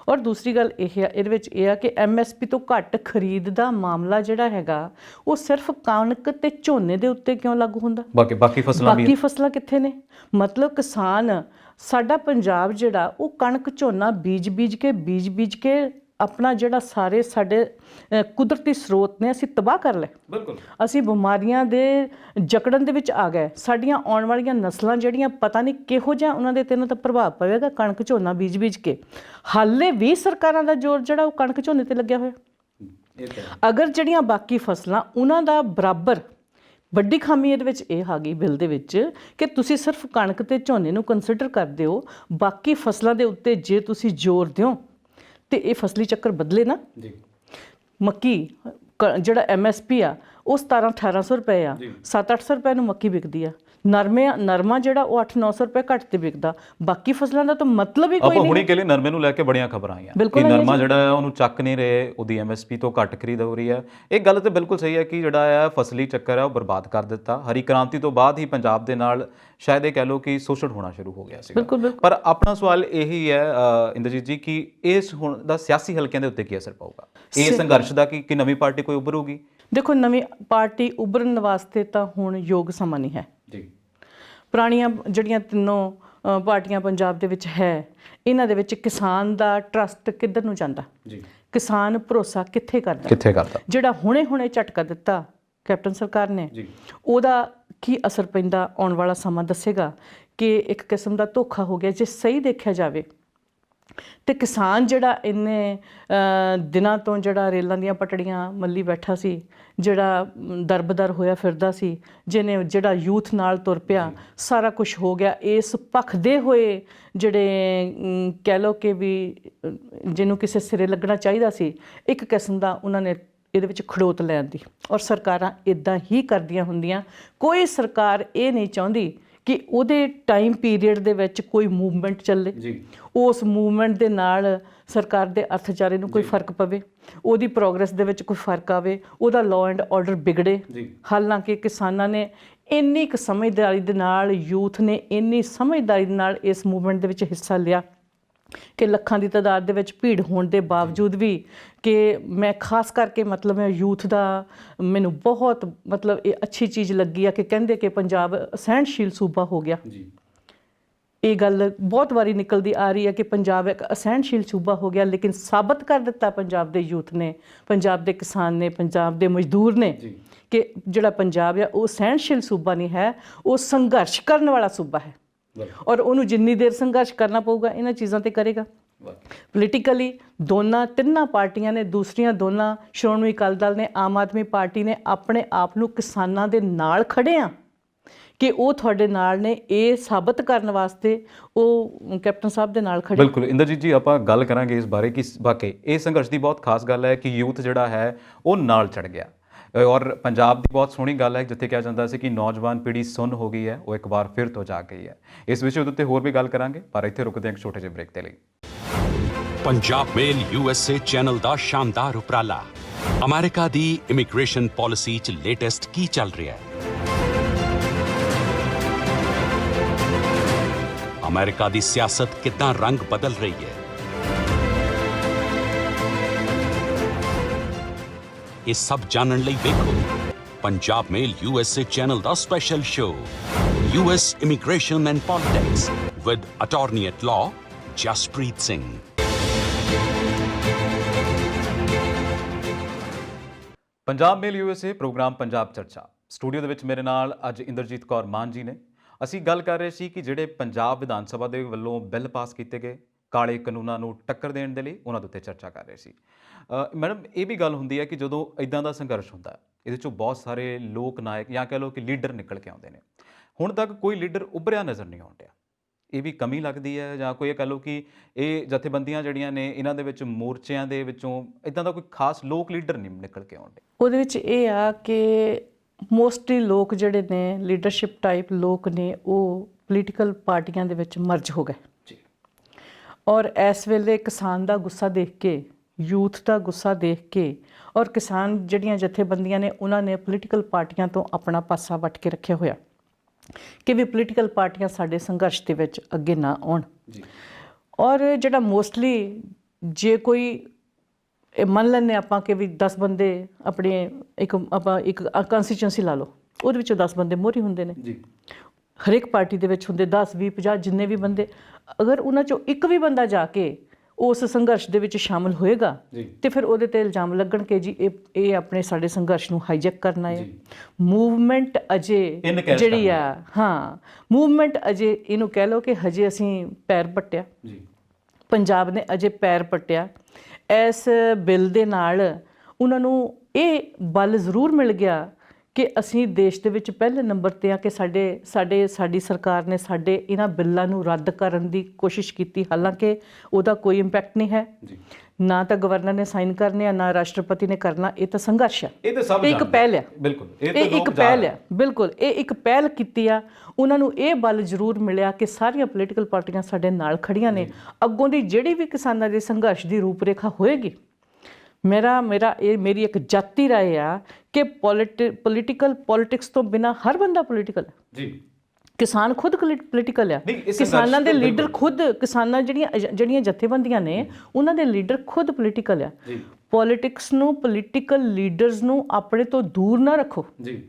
ਔਰ ਦੂਸਰੀ ਗੱਲ ਇਹ ਆ, ਇਹਦੇ ਵਿੱਚ ਇਹ ਆ ਕਿ MSP ਤੋਂ ਘੱਟ ਖਰੀਦ ਦਾ ਮਾਮਲਾ ਜਿਹੜਾ ਹੈਗਾ ਉਹ ਸਿਰਫ ਕਣਕ ਤੇ ਝੋਨੇ ਦੇ ਉੱਤੇ ਕਿਉਂ ਲਾਗੂ ਹੁੰਦਾ? ਬਾਕੀ ਫਸਲਾਂ ਵੀ ਬਾਕੀ ਫਸਲਾਂ ਕਿੱਥੇ ਨੇ? ਮਤਲਬ ਕਿਸਾਨ ਸਾਡਾ ਪੰਜਾਬ ਜਿਹੜਾ ਉਹ ਕਣਕ ਝੋਨਾ ਬੀਜ ਕੇ ਆਪਣਾ ਜਿਹੜਾ ਸਾਰੇ ਸਾਡੇ ਕੁਦਰਤੀ ਸਰੋਤ ਨੇ ਅਸੀਂ ਤਬਾਹ ਕਰ ਲਏ। ਬਿਲਕੁਲ ਅਸੀਂ ਬਿਮਾਰੀਆਂ ਦੇ ਜਕੜਨ ਦੇ ਵਿੱਚ ਆ ਗਏ। ਸਾਡੀਆਂ ਆਉਣ ਵਾਲੀਆਂ ਨਸਲਾਂ ਜਿਹੜੀਆਂ ਪਤਾ ਨਹੀਂ ਕਿਹੋ ਜਿਹਾ ਉਹਨਾਂ ਦੇ ਤੇ ਇਹਨਾਂ ਦਾ ਪ੍ਰਭਾਵ ਪਵੇਗਾ ਕਣਕ ਝੋਨਾ ਬੀਜ ਕੇ। ਹਾਲੇ ਵੀ ਸਰਕਾਰਾਂ ਦਾ ਜ਼ੋਰ ਜਿਹੜਾ ਉਹ ਕਣਕ ਝੋਨੇ ਤੇ ਲੱਗਿਆ ਹੋਇਆ। ਅਗਰ ਜਿਹੜੀਆਂ ਬਾਕੀ ਫਸਲਾਂ ਉਹਨਾਂ ਦਾ ਬਰਾਬਰ, ਵੱਡੀ ਖਾਮੀ ਇਹਦੇ ਵਿੱਚ ਇਹ ਆ ਗਈ ਬਿੱਲ ਦੇ ਵਿੱਚ ਕਿ ਤੁਸੀਂ ਸਿਰਫ ਕਣਕ ਤੇ ਝੋਨੇ ਨੂੰ ਕੰਸੀਡਰ ਕਰਦੇ ਹੋ, ਬਾਕੀ ਫਸਲਾਂ ਦੇ ਉੱਤੇ ਜੇ ਤੁਸੀਂ ਜ਼ੋਰ ਦਿਓ ਤੇ ਇਹ ਫਸਲੀ ਚੱਕਰ ਬਦਲੇ ਨਾ। ਮੱਕੀ ਜਿਹੜਾ MSP ਆ ਉਹ 1700-1800 ਰੁਪਏ ਆ, 700-800 ਰੁਪਏ ਨੂੰ ਮੱਕੀ ਵਿਕਦੀ ਆ। ਨਰਮਾ ਜਿਹੜਾ ਉਹ 800-900 ਰੁਪਏ ਘੱਟ ਤੇ ਵਿਕਦਾ। ਬਾਕੀ ਫਸਲਾਂ ਦਾ ਤਾਂ ਮਤਲਬ ਹੀ ਕੋਈ ਨਹੀਂ। ਆਪਾਂ ਹੁਣੀ ਕੇ ਲਈ ਨਰਮੇ ਨੂੰ ਲੈ ਕੇ ਬੜੀਆਂ ਖਬਰਾਂ ਆਈਆਂ ਕਿ ਨਰਮਾ ਜਿਹੜਾ ਹੈ ਉਹਨੂੰ ਚੱਕ ਨਹੀਂ ਰਹੇ, ਉਹਦੀ MSP ਤੋਂ ਘੱਟ ਖਰੀਦ ਹੋ ਰਹੀ ਹੈ। ਇਹ ਗੱਲ ਤੇ ਬਿਲਕੁਲ ਸਹੀ ਹੈ ਕਿ ਜਿਹੜਾ ਹੈ ਫਸਲੀ ਚੱਕਰ ਹੈ ਉਹ ਬਰਬਾਦ ਕਰ ਦਿੱਤਾ। ਹਰੀ ਕ੍ਰਾਂਤੀ ਤੋਂ ਬਾਅਦ ਹੀ ਪੰਜਾਬ ਦੇ ਨਾਲ ਸ਼ਾਇਦ ਇਹ ਕਹਿ ਲਓ ਕਿ ਸ਼ੋਸ਼ਣ ਹੋਣਾ ਸ਼ੁਰੂ ਹੋ ਗਿਆ ਸੀ। ਪਰ ਆਪਣਾ ਸਵਾਲ ਇਹੀ ਹੈ ਇੰਦਰਜੀਤ ਜੀ ਕਿ ਇਸ ਹੁਣ ਦਾ ਸਿਆਸੀ ਹਲਕਿਆਂ ਦੇ ਉੱਤੇ ਕੀ ਅਸਰ ਪਾਊਗਾ ਇਹ ਸੰਘਰਸ਼ ਦਾ ਕਿ ਨਵੀਂ ਪਾਰਟੀ ਕੋਈ ਉੱਭਰੂਗੀ? ਦੇਖੋ, ਨਵੀਂ ਪਾਰਟੀ ਉੱਭਰਨ ਵਾਸਤੇ ਤਾਂ ਹੁਣ ਯੋਗ ਸਮਾਂ ਨਹੀਂ ਹੈ ਜੀ। ਪੁਰਾਣੀਆਂ ਜਿਹੜੀਆਂ ਤਿੰਨੋਂ ਪਾਰਟੀਆਂ ਪੰਜਾਬ ਦੇ ਵਿੱਚ ਹੈ, ਇਹਨਾਂ ਦੇ ਵਿੱਚ ਕਿਸਾਨ ਦਾ ਟਰਸਟ ਕਿੱਧਰ ਨੂੰ ਜਾਂਦਾ ਜੀ? ਕਿਸਾਨ ਭਰੋਸਾ ਕਿੱਥੇ ਕਰਦਾ? ਜਿਹੜਾ ਹੁਣੇ ਝਟਕਾ ਦਿੱਤਾ ਕੈਪਟਨ ਸਰਕਾਰ ਨੇ, ਉਹਦਾ ਕੀ ਅਸਰ ਪੈਂਦਾ ਆਉਣ ਵਾਲਾ ਸਮਾਂ ਦੱਸੇਗਾ ਕਿ ਇੱਕ ਕਿਸਮ ਦਾ ਧੋਖਾ ਹੋ ਗਿਆ ਜੇ ਸਹੀ ਦੇਖਿਆ ਜਾਵੇ। ਤੇ ਕਿਸਾਨ ਜਿਹੜਾ ਇੰਨੇ ਦਿਨਾਂ ਤੋਂ ਜਿਹੜਾ ਰੇਲਾਂ ਦੀਆਂ ਪਟੜੀਆਂ ਮੱਲੀ ਬੈਠਾ ਸੀ, ਜਿਹੜਾ ਦਰਬਦਰ ਹੋਇਆ ਫਿਰਦਾ ਸੀ, ਜਿਹੜਾ ਯੂਥ ਨਾਲ ਤੁਰ ਪਿਆ, ਸਾਰਾ ਕੁਝ ਹੋ ਗਿਆ ਇਸ ਭਖਦੇ ਹੋਏ ਜਿਹੜੇ ਕਹਿ ਲਓ ਕਿ ਵੀ ਜਿਹਨੂੰ ਕਿਸੇ ਸਿਰੇ ਲੱਗਣਾ ਚਾਹੀਦਾ ਸੀ, ਇੱਕ ਕਿਸਮ ਦਾ ਉਹਨਾਂ ਨੇ ਇਹਦੇ ਵਿੱਚ ਖੜੋਤ ਲੈਣ ਦੀ। ਔਰ ਸਰਕਾਰਾਂ ਇੱਦਾਂ ਹੀ ਕਰਦੀਆਂ ਹੁੰਦੀਆਂ। ਕੋਈ ਸਰਕਾਰ ਇਹ ਨਹੀਂ ਚਾਹੁੰਦੀ ਕਿ ਉਹਦੇ ਟਾਈਮ ਪੀਰੀਅਡ ਦੇ ਵਿੱਚ ਕੋਈ ਮੂਵਮੈਂਟ ਚੱਲੇ, ਉਸ ਮੂਵਮੈਂਟ ਦੇ ਨਾਲ ਸਰਕਾਰ ਦੇ ਅਰਥਚਾਰੇ ਨੂੰ ਕੋਈ ਫਰਕ ਪਵੇ, ਉਹਦੀ ਪ੍ਰੋਗਰੈਸ ਦੇ ਵਿੱਚ ਕੋਈ ਫਰਕ ਆਵੇ, ਉਹਦਾ ਲਾਅ ਐਂਡ ਆਰਡਰ ਵਿਗੜੇ। ਹਾਲਾਂਕਿ ਕਿਸਾਨਾਂ ਨੇ ਇੰਨੀ ਕੁ ਸਮਝਦਾਰੀ ਦੇ ਨਾਲ, ਯੂਥ ਨੇ ਇੰਨੀ ਸਮਝਦਾਰੀ ਦੇ ਨਾਲ ਇਸ ਮੂਵਮੈਂਟ ਦੇ ਵਿੱਚ ਹਿੱਸਾ ਲਿਆ ਕਿ ਲੱਖਾਂ ਦੀ ਤਾਦਾਦ ਦੇ ਵਿੱਚ ਭੀੜ ਹੋਣ ਦੇ ਬਾਵਜੂਦ ਵੀ ਕਿ ਮੈਂ ਖਾਸ ਕਰਕੇ ਮਤਲਬ ਯੂਥ ਦਾ ਮੈਨੂੰ ਬਹੁਤ ਮਤਲਬ ਇਹ ਅੱਛੀ ਚੀਜ਼ ਲੱਗੀ ਆ ਕਿ ਕਹਿੰਦੇ ਕਿ ਪੰਜਾਬ ਅਸਹਿਣਸ਼ੀਲ ਸੂਬਾ ਹੋ ਗਿਆ। ਇਹ ਗੱਲ ਬਹੁਤ ਵਾਰੀ ਨਿਕਲਦੀ ਆ ਰਹੀ ਹੈ ਕਿ ਪੰਜਾਬ ਇੱਕ ਅਸਹਿਣਸ਼ੀਲ ਸੂਬਾ ਹੋ ਗਿਆ, ਲੇਕਿਨ ਸਾਬਤ ਕਰ ਦਿੱਤਾ ਪੰਜਾਬ ਦੇ ਯੂਥ ਨੇ, ਪੰਜਾਬ ਦੇ ਕਿਸਾਨ ਨੇ, ਪੰਜਾਬ ਦੇ ਮਜ਼ਦੂਰ ਨੇ ਕਿ ਜਿਹੜਾ ਪੰਜਾਬ ਆ ਉਹ ਸਹਿਣਸ਼ੀਲ ਸੂਬਾ ਨਹੀਂ ਹੈ, ਉਹ ਸੰਘਰਸ਼ ਕਰਨ ਵਾਲਾ ਸੂਬਾ ਹੈ। ਔਰ ਉਹਨੂੰ ਜਿੰਨੀ ਦੇਰ ਸੰਘਰਸ਼ ਕਰਨਾ ਪਊਗਾ ਇਹਨਾਂ ਚੀਜ਼ਾਂ ਤੇ ਕਰੇਗਾ। ਪੋਲੀਟੀਕਲੀ ਤਿੰਨਾਂ ਪਾਰਟੀਆਂ ਨੇ, ਦੂਸਰੀਆਂ ਦੋਨਾਂ ਸ਼੍ਰੋਮਣੀ ਅਕਾਲੀ ਦਲ ਨੇ, ਆਮ ਆਦਮੀ ਪਾਰਟੀ ਨੇ ਆਪਣੇ ਆਪ ਨੂੰ ਕਿਸਾਨਾਂ ਦੇ ਨਾਲ ਖੜੇ ਆ ਕਿ ਉਹ ਤੁਹਾਡੇ ਨਾਲ ਨੇ, ਇਹ ਸਾਬਤ ਕਰਨ ਵਾਸਤੇ ਉਹ ਕੈਪਟਨ ਸਾਹਿਬ ਦੇ ਨਾਲ ਖੜੇ। ਬਿਲਕੁਲ ਇੰਦਰਜੀਤ ਜੀ, ਆਪਾਂ ਗੱਲ ਕਰਾਂਗੇ ਇਸ ਬਾਰੇ ਕਿ ਵਾਕਈ ਇਹ ਸੰਘਰਸ਼ ਦੀ ਬਹੁਤ ਖਾਸ ਗੱਲ ਹੈ ਕਿ ਯੂਥ ਜਿਹੜਾ ਹੈ ਉਹ ਨਾਲ ਚੜ ਗਿਆ। ਔਰ ਪੰਜਾਬ ਦੀ ਬਹੁਤ ਸੋਹਣੀ ਗੱਲ ਹੈ ਜਿੱਥੇ ਕਿਹਾ ਜਾਂਦਾ ਸੀ ਕਿ ਨੌਜਵਾਨ ਪੀੜ੍ਹੀ ਸੁੰਨ ਹੋ ਗਈ ਹੈ, ਉਹ ਇੱਕ ਵਾਰ ਫਿਰ ਤੋਂ ਜਾਗ ਗਈ ਹੈ। ਇਸ ਵਿਸ਼ੇ ਉੱਤੇ ਹੋਰ ਵੀ ਗੱਲ ਕਰਾਂਗੇ, ਪਰ ਇੱਥੇ ਰੁਕਦੇ ਹਾਂ ਇੱਕ ਛੋਟੇ ਜਿਹੇ ਬ੍ਰੇਕ ਦੇ ਲਈ। ਪੰਜਾਬ ਮੇਲ USA ਚੈਨਲ ਦਾ ਸ਼ਾਨਦਾਰ ਉਪਰਾਲਾ। ਅਮਰੀਕਾ ਦੀ ਇਮੀਗ੍ਰੇਸ਼ਨ ਪਾਲਿਸੀ 'ਚ ਲੇਟੈਸਟ ਕੀ ਚੱਲ ਰਿਹਾ ਹੈ? ਅਮਰੀਕਾ ਦੀ ਸਿਆਸਤ ਕਿੱਦਾਂ ਰੰਗ ਬਦਲ ਰਹੀ ਹੈ? ਇਹ ਸਭ ਜਾਣਨ ਲਈ ਵੇਖੋ ਪੰਜਾਬ ਮੇਲ USA ਚੈਨਲ ਦਾ special show US immigration and politics with attorney at law Jaspreet Singh. Punjab mail USA programme Punjab ਚਰਚਾ ਸਟੂਡੀਓ ਦੇ ਵਿੱਚ ਮੇਰੇ ਨਾਲ ਅੱਜ ਇੰਦਰਜੀਤ ਕੌਰ ਮਾਨ ਜੀ ਨੇ। ਅਸੀਂ ਗੱਲ ਕਰ ਰਹੇ ਸੀ ਕਿ ਜਿਹੜੇ ਪੰਜਾਬ ਵਿਧਾਨ ਸਭਾ ਦੇ ਵੱਲੋਂ ਬਿੱਲ ਪਾਸ ਕੀਤੇ ਗਏ ਕਾਲੇ ਕਾਨੂੰਨਾਂ ਨੂੰ ਟੱਕਰ ਦੇਣ ਦੇ ਲਈ, ਉਹਨਾਂ ਦੇ ਉੱਤੇ ਚਰਚਾ ਕਰ ਰਹੇ ਸੀ। ਮੈਡਮ, ਇਹ ਵੀ ਗੱਲ ਹੁੰਦੀ ਹੈ ਕਿ ਜਦੋਂ ਇੱਦਾਂ ਦਾ ਸੰਘਰਸ਼ ਹੁੰਦਾ ਇਹਦੇ 'ਚੋਂ ਬਹੁਤ ਸਾਰੇ ਲੋਕ ਨਾਇਕ ਜਾਂ ਕਹਿ ਲਓ ਕਿ ਲੀਡਰ ਨਿਕਲ ਕੇ ਆਉਂਦੇ ਨੇ। ਹੁਣ ਤੱਕ ਕੋਈ ਲੀਡਰ ਉੱਭਰਿਆ ਨਜ਼ਰ ਨਹੀਂ ਆਉਣ ਡਿਆ। ਇਹ ਵੀ ਕਮੀ ਲੱਗਦੀ ਹੈ ਜਾਂ ਕੋਈ ਇਹ ਕਹਿ ਲਓ ਕਿ ਇਹ ਜਥੇਬੰਦੀਆਂ ਜਿਹੜੀਆਂ ਨੇ ਇਹਨਾਂ ਦੇ ਵਿੱਚ ਮੋਰਚਿਆਂ ਦੇ ਵਿੱਚੋਂ ਇੱਦਾਂ ਦਾ ਕੋਈ ਖਾਸ ਲੋਕ ਲੀਡਰ ਨਹੀਂ ਨਿਕਲ ਕੇ ਆਉਂਦੇ? ਉਹਦੇ ਵਿੱਚ ਇਹ ਆ ਕਿ ਮੋਸਟਲੀ ਲੋਕ ਜਿਹੜੇ ਨੇ ਲੀਡਰਸ਼ਿਪ ਟਾਈਪ ਲੋਕ ਨੇ ਉਹ ਪੋਲੀਟੀਕਲ ਪਾਰਟੀਆਂ ਦੇ ਵਿੱਚ ਮਰਜ ਹੋ ਗਏ ਜੀ। ਔਰ ਇਸ ਵੇਲੇ ਕਿਸਾਨ ਦਾ ਗੁੱਸਾ ਦੇਖ ਕੇ, ਯੂਥ ਦਾ ਗੁੱਸਾ ਦੇਖ ਕੇ ਔਰ ਕਿਸਾਨ ਜਿਹੜੀਆਂ ਜਥੇਬੰਦੀਆਂ ਨੇ ਉਹਨਾਂ ਨੇ ਪੋਲੀਟੀਕਲ ਪਾਰਟੀਆਂ ਤੋਂ ਆਪਣਾ ਪਾਸਾ ਵੱਟ ਕੇ ਰੱਖਿਆ ਹੋਇਆ ਕਿ ਵੀ ਪੋਲੀਟੀਕਲ ਪਾਰਟੀਆਂ ਸਾਡੇ ਸੰਘਰਸ਼ ਦੇ ਵਿੱਚ ਅੱਗੇ ਨਾ ਆਉਣ। ਔਰ ਜਿਹੜਾ ਮੋਸਟਲੀ ਜੇ ਕੋਈ ਇਹ ਮੰਨ ਲੈਂਦੇ ਆਪਾਂ ਕਿ ਵੀ 10 ਬੰਦੇ ਆਪਣੇ ਇੱਕ ਕੰਸਟੀਚੁਐਂਸੀ ਲਾ ਲਓ, ਉਹਦੇ ਵਿੱਚੋਂ 10 ਬੰਦੇ ਮੋਹਰੀ ਹੁੰਦੇ ਨੇ ਜੀ। ਹਰੇਕ ਪਾਰਟੀ ਦੇ ਵਿੱਚ ਹੁੰਦੇ 10 20 50 ਜਿੰਨੇ ਵੀ ਬੰਦੇ, ਅਗਰ ਉਹਨਾਂ ਚੋਂ ਇੱਕ ਵੀ ਬੰਦਾ ਜਾ ਕੇ ਉਸ ਸੰਘਰਸ਼ ਦੇ ਵਿੱਚ ਸ਼ਾਮਲ ਹੋਏਗਾ ਤੇ ਫਿਰ ਉਹਦੇ ਤੇ ਇਲਜ਼ਾਮ ਲੱਗਣ ਕਿ ਜੀ ਇਹ ਆਪਣੇ ਸਾਡੇ ਸੰਘਰਸ਼ ਨੂੰ ਹਾਈਜੈਕ ਕਰਨਾ ਹੈ। ਮੂਵਮੈਂਟ ਅਜੇ ਜਿਹੜੀ ਆ, ਹਾਂ ਮੂਵਮੈਂਟ ਅਜੇ ਇਹਨੂੰ ਕਹਿ ਲਓ ਕਿ ਹਜੇ ਅਸੀਂ ਪੈਰ ਪੱਟਿਆ, ਪੰਜਾਬ ਨੇ ਅਜੇ ਪੈਰ ਪੱਟਿਆ। ਇਸ ਬਿੱਲ ਦੇ ਨਾਲ ਉਹਨਾਂ ਨੂੰ ਇਹ ਬਲ ਜ਼ਰੂਰ ਮਿਲ ਗਿਆ ਕਿ ਅਸੀਂ ਦੇਸ਼ ਦੇ ਵਿੱਚ ਪਹਿਲੇ ਨੰਬਰ 'ਤੇ ਆ ਕਿ ਸਾਡੀ ਸਰਕਾਰ ਨੇ ਸਾਡੇ ਇਹਨਾਂ ਬਿੱਲਾਂ ਨੂੰ ਰੱਦ ਕਰਨ ਦੀ ਕੋਸ਼ਿਸ਼ ਕੀਤੀ, ਹਾਲਾਂਕਿ ਉਹਦਾ ਕੋਈ ਇੰਪੈਕਟ ਨਹੀਂ ਹੈ। ਨਾ ਤਾਂ ਗਵਰਨਰ ਨੇ ਸਾਈਨ ਕਰਨੇ ਆ, ਨਾ ਰਾਸ਼ਟਰਪਤੀ ਨੇ ਕਰਨਾ। ਇਹ ਤਾਂ ਸੰਘਰਸ਼ ਹੈ, ਇਹ ਇੱਕ ਪਹਿਲ ਆ। ਬਿਲਕੁਲ ਇਹ ਇੱਕ ਪਹਿਲ ਆ, ਬਿਲਕੁਲ ਇਹ ਇੱਕ ਪਹਿਲ ਕੀਤੀ ਆ। ਉਹਨਾਂ ਨੂੰ ਇਹ ਬਲ ਜ਼ਰੂਰ ਮਿਲਿਆ ਕਿ ਸਾਰੀਆਂ ਪੋਲੀਟੀਕਲ ਪਾਰਟੀਆਂ ਸਾਡੇ ਨਾਲ ਖੜੀਆਂ ਨੇ। ਅੱਗੋਂ ਦੀ ਜਿਹੜੀ ਵੀ ਕਿਸਾਨਾਂ ਦੇ ਸੰਘਰਸ਼ ਦੀ ਰੂਪਰੇਖਾ ਹੋਏਗੀ, ਮੇਰੀ ਇੱਕ ਜਾਤੀ ਰਾਏ ਆ ਕਿ ਪੋਲੀਟਿਕਸ ਤੋਂ ਬਿਨਾ ਹਰ ਬੰਦਾ ਪੋਲੀਟੀਕਲ ਹੈ ਜੀ। ਕਿਸਾਨ ਖੁਦ ਪੋਲੀਟੀਕਲ ਆ, ਕਿਸਾਨਾਂ ਦੇ ਲੀਡਰ ਖੁਦ, ਕਿਸਾਨਾਂ ਜਿਹੜੀਆਂ ਜਥੇਬੰਦੀਆਂ ਨੇ ਉਹਨਾਂ ਦੇ ਲੀਡਰ ਖੁਦ ਪੋਲੀਟੀਕਲ ਆ। ਪੋਲੀਟਿਕਸ ਨੂੰ, ਪੋਲੀਟੀਕਲ ਲੀਡਰਸ ਨੂੰ ਆਪਣੇ ਤੋਂ ਦੂਰ ਨਾ ਰੱਖੋ ਜੀ।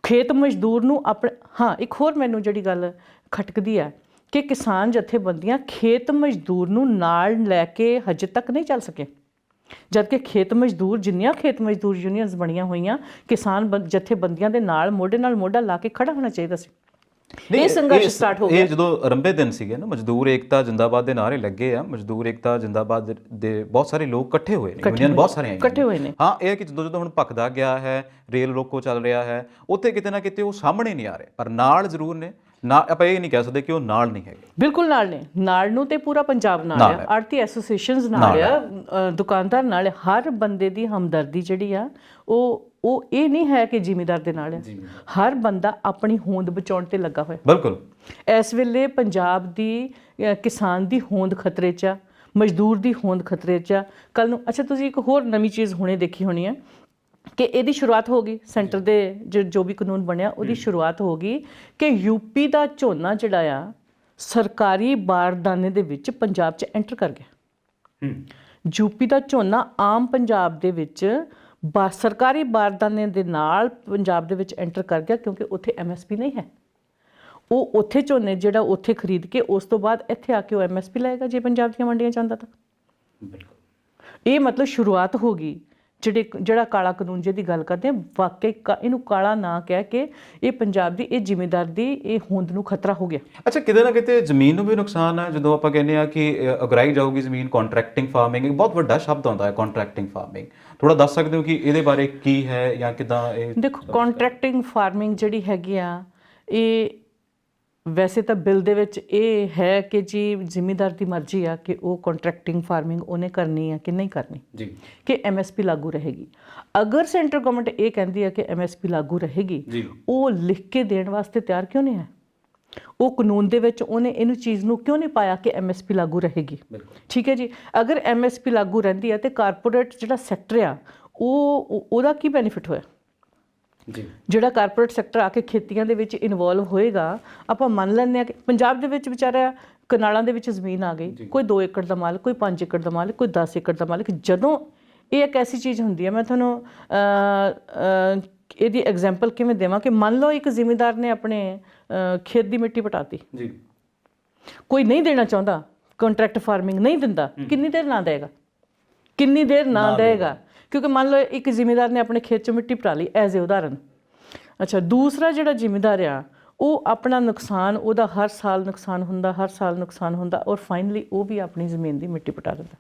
ਖੇਤ ਮਜ਼ਦੂਰ ਨੂੰ ਆਪਣੇ, ਹਾਂ ਇੱਕ ਹੋਰ ਮੈਨੂੰ ਜਿਹੜੀ ਗੱਲ ਖਟਕਦੀ ਆ ਕਿ ਕਿਸਾਨ ਜਥੇਬੰਦੀਆਂ ਖੇਤ ਮਜ਼ਦੂਰ ਨੂੰ ਨਾਲ ਲੈ ਕੇ ਹਜੇ ਤੱਕ ਨਹੀਂ ਚੱਲ ਸਕੇ, ਜਦਕਿ ਖੇਤ ਮਜ਼ਦੂਰ, ਜਿੰਨੀਆਂ ਖੇਤ ਮਜ਼ਦੂਰ ਯੂਨੀਅਨਸ ਬਣੀਆਂ ਹੋਈਆਂ, ਕਿਸਾਨ ਜਥੇਬੰਦੀਆਂ ਦੇ ਨਾਲ ਮੋਢੇ ਨਾਲ ਮੋਢਾ ਲਾ ਕੇ ਖੜਾ ਹੋਣਾ ਚਾਹੀਦਾ ਸੀ। ਇਹ ਸੰਘਰਸ਼ ਸਟਾਰਟ ਹੋ ਗਿਆ। ਇਹ ਜਦੋਂ ਅਰੰਭੇ ਦਿਨ ਸੀਗੇ ਨਾ, ਮਜ਼ਦੂਰ ਏਕਤਾ ਜਿੰਦਾਬਾਦ ਦੇ ਨਾਅਰੇ ਲੱਗੇ ਆ। ਮਜ਼ਦੂਰ ਏਕਤਾ ਜਿੰਦਾਬਾਦ ਦੇ ਬਹੁਤ ਸਾਰੇ ਲੋਕ ਇਕੱਠੇ ਹੋਏ ਨੇ, ਯੂਨੀਅਨ ਬਹੁਤ ਸਾਰੇ ਇਕੱਠੇ ਹੋਏ ਨੇ। ਹਾਂ, ਇਹ ਕਿ ਜਦੋਂ ਹੁਣ ਭਖਦਾ ਗਿਆ ਹੈ, ਰੇਲ ਰੋਕੋ ਚੱਲ ਰਿਹਾ ਹੈ, ਉੱਥੇ ਕਿਤੇ ਨਾ ਕਿਤੇ ਉਹ ਸਾਹਮਣੇ ਨਹੀਂ ਆ ਰਹੇ, ਪਰ ਨਾਲ ਜ਼ਰੂਰ ਨੇ। ਨਾ ਆਪਾਂ ਇਹ ਨਹੀਂ ਕਹਿ ਸਕਦੇ ਕਿ ਉਹ ਨਾਲ ਨਹੀਂ ਹੈਗੇ, ਬਿਲਕੁਲ ਨਾਲ ਨੇ। ਨਾਲ ਨੂੰ ਤੇ ਪੂਰਾ ਪੰਜਾਬ ਨਾਲ ਆ, ਆੜਤੀ ਐਸੋਸੀਏਸ਼ਨਸ ਨਾਲ ਆ, ਦੁਕਾਨਦਾਰ ਨਾਲ, ਹਰ ਬੰਦੇ ਦੀ ਹਮਦਰਦੀ ਜਿਹੜੀ ਆ ਉਹ ਇਹ ਨਹੀਂ ਹੈ ਕਿ ਜ਼ਿਮੀਂਦਾਰ ਦੇ ਨਾਲ ਹੈ। ਹਰ ਬੰਦਾ ਆਪਣੀ ਹੋਂਦ ਬਚਾਉਣ ਤੇ ਲੱਗਾ ਹੋਇਆ। ਬਿਲਕੁਲ ਇਸ ਵੇਲੇ ਪੰਜਾਬ ਦੀ ਕਿਸਾਨ ਦੀ ਹੋਂਦ ਖਤਰੇ 'ਚ ਆ, ਮਜ਼ਦੂਰ ਦੀ ਹੋਂਦ ਖਤਰੇ 'ਚ ਆ। ਕੱਲ ਨੂੰ ਅੱਛਾ, ਤੁਸੀਂ ਇੱਕ ਹੋਰ ਨਵੀਂ ਚੀਜ਼ ਹੁਣੇ ਦੇਖੀ ਹੋਣੀ ਹੈ ਕਿ ਇਹਦੀ ਸ਼ੁਰੂਆਤ ਹੋ ਗਈ, ਸੈਂਟਰ ਦੇ ਜੋ ਵੀ ਕਾਨੂੰਨ ਬਣਿਆ ਉਹਦੀ ਸ਼ੁਰੂਆਤ ਹੋ ਗਈ ਕਿ ਯੂਪੀ ਦਾ ਝੋਨਾ ਜਿਹੜਾ ਆ ਸਰਕਾਰੀ ਬਾਰਦਾਨੇ ਦੇ ਵਿੱਚ ਪੰਜਾਬ 'ਚ ਐਂਟਰ ਕਰ ਗਿਆ। ਯੂਪੀ ਦਾ ਝੋਨਾ ਆਮ ਪੰਜਾਬ ਦੇ ਵਿੱਚ ਸਰਕਾਰੀ ਬਾਰਦਾਨੇ ਦੇ ਨਾਲ ਪੰਜਾਬ ਦੇ ਵਿੱਚ ਐਂਟਰ ਕਰ ਗਿਆ, ਕਿਉਂਕਿ ਉੱਥੇ MSP ਨਹੀਂ ਹੈ। ਉਹ ਉੱਥੇ ਝੋਨੇ ਜਿਹੜਾ ਉੱਥੇ ਖਰੀਦ ਕੇ ਉਸ ਤੋਂ ਬਾਅਦ ਇੱਥੇ ਆ ਕੇ ਉਹ MSP ਲਏਗਾ ਜੇ ਪੰਜਾਬ ਦੀਆਂ ਮੰਡੀਆਂ 'ਚ ਆਉਂਦਾ ਤਾਂ। ਇਹ ਮਤਲਬ ਸ਼ੁਰੂਆਤ ਹੋ ਗਈ। ਜਿਹੜਾ ਕਾਲਾ ਕਾਨੂੰਨ ਜਿਹਦੀ ਗੱਲ ਕਰਦੇ ਆ, ਵਾਕਈ ਇਹਨੂੰ ਕਾਲਾ ਨਾ ਕਹਿ ਕੇ ਇਹ ਪੰਜਾਬ ਦੀ, ਇਹ ਜ਼ਿਮੀਂਦਾਰ ਦੀ ਇਹ ਹੋਂਦ ਨੂੰ ਖਤਰਾ ਹੋ ਗਿਆ। ਅੱਛਾ, ਕਿਤੇ ਨਾ ਕਿਤੇ ਜ਼ਮੀਨ ਨੂੰ ਵੀ ਨੁਕਸਾਨ ਹੈ। ਜਦੋਂ ਆਪਾਂ ਕਹਿੰਦੇ ਆ ਕਿ ਉਗਰਾਈ ਜਾਊਗੀ ਜ਼ਮੀਨ, ਕੰਟਰੈਕਟਿੰਗ ਫਾਰਮਿੰਗ, ਇੱਕ ਬਹੁਤ ਵੱਡਾ ਸ਼ਬਦ ਆਉਂਦਾ ਹੈ ਕੰਟਰੈਕਟਿੰਗ ਫਾਰਮਿੰਗ। ਥੋੜਾ ਦੱਸ ਸਕਦੇ ਹੋ ਕਿ ਇਹਦੇ ਬਾਰੇ ਕੀ ਹੈ ਜਾਂ ਕਿੱਦਾਂ ਇਹ? ਦੇਖੋ, ਕੰਟਰੈਕਟਿੰਗ ਫਾਰਮਿੰਗ ਜਿਹੜੀ ਹੈਗੀ ਆ, ਇਹ ਵੈਸੇ ਤਾਂ ਬਿੱਲ ਦੇ ਵਿੱਚ ਇਹ ਹੈ ਕਿ ਜੀ ਜ਼ਿਮੀਂਦਾਰ ਦੀ ਮਰਜ਼ੀ ਆ ਕਿ ਉਹ ਕੰਟਰੈਕਟਿੰਗ ਫਾਰਮਿੰਗ ਉਹਨੇ ਕਰਨੀ ਆ ਕਿ ਨਹੀਂ ਕਰਨੀ ਜੀ, ਕਿ MSP ਲਾਗੂ ਰਹੇਗੀ। ਅਗਰ ਸੈਂਟਰ ਗਵਰਨਮੈਂਟ ਇਹ ਕਹਿੰਦੀ ਆ ਕਿ MSP ਲਾਗੂ ਰਹੇਗੀ, ਉਹ ਲਿਖ ਕੇ ਦੇਣ ਵਾਸਤੇ ਤਿਆਰ ਕਿਉਂ ਨਹੀਂ ਹੈ? ਉਹ ਕਾਨੂੰਨ ਦੇ ਵਿੱਚ ਉਹਨੇ ਇਹਨੂੰ ਚੀਜ਼ ਨੂੰ ਕਿਉਂ ਨਹੀਂ ਪਾਇਆ ਕਿ MSP ਲਾਗੂ ਰਹੇਗੀ? ਠੀਕ ਹੈ ਜੀ, ਅਗਰ MSP ਲਾਗੂ ਰਹਿੰਦੀ ਆ ਤੇ ਕਾਰਪੋਰੇਟ ਜਿਹੜਾ ਸੈਕਟਰ ਆ ਉਹਦਾ ਕੀ ਬੈਨੀਫਿਟ ਹੋਇਆ? ਜਿਹੜਾ ਕਾਰਪੋਰੇਟ ਸੈਕਟਰ ਆ ਕੇ ਖੇਤੀਆਂ ਦੇ ਵਿੱਚ ਇਨਵੋਲਵ ਹੋਏਗਾ, ਆਪਾਂ ਮੰਨ ਲੈਂਦੇ ਹਾਂ ਕਿ ਪੰਜਾਬ ਦੇ ਵਿੱਚ ਵਿਚਾਰਾ ਕਨਾਲਾਂ ਦੇ ਵਿੱਚ ਜ਼ਮੀਨ ਆ ਗਈ, ਕੋਈ 2 ਏਕੜ ਦਾ ਮਾਲਕ, ਕੋਈ 5 ਏਕੜ ਦਾ ਮਾਲਕ, ਕੋਈ 10 ਏਕੜ ਦਾ ਮਾਲਕ। ਜਦੋਂ ਇਹ ਇੱਕ ਐਸੀ ਚੀਜ਼ ਹੁੰਦੀ ਹੈ, ਮੈਂ ਤੁਹਾਨੂੰ ਇਹਦੀ ਐਗਜ਼ਾਮਪਲ ਕਿਵੇਂ ਦੇਵਾਂ ਕਿ ਮੰਨ ਲਓ ਇੱਕ ਜ਼ਿਮੀਂਦਾਰ ਨੇ ਆਪਣੇ ਖੇਤ ਦੀ ਮਿੱਟੀ ਪਟਾਤੀ, ਕੋਈ ਨਹੀਂ ਦੇਣਾ ਚਾਹੁੰਦਾ, ਕੰਟਰੈਕਟ ਫਾਰਮਿੰਗ ਨਹੀਂ ਦਿੰਦਾ, ਕਿੰਨੀ ਦੇਰ ਨਾ ਦੇਗਾ? ਕਿਉਂਕਿ ਮੰਨ ਲਓ ਇੱਕ ਜ਼ਿਮੀਂਦਾਰ ਨੇ ਆਪਣੇ ਖੇਤ 'ਚ ਮਿੱਟੀ ਪਟਾ ਲਈ, ਐਜ਼ ਏ ਉਦਾਹਰਨ। ਅੱਛਾ, ਦੂਸਰਾ ਜਿਹੜਾ ਜ਼ਿਮੀਂਦਾਰ ਆ ਉਹ ਆਪਣਾ ਨੁਕਸਾਨ, ਉਹਦਾ ਹਰ ਸਾਲ ਨੁਕਸਾਨ ਹੁੰਦਾ ਔਰ ਫਾਈਨਲੀ ਉਹ ਵੀ ਆਪਣੀ ਜ਼ਮੀਨ ਦੀ ਮਿੱਟੀ ਪਟਾ ਦਿੰਦਾ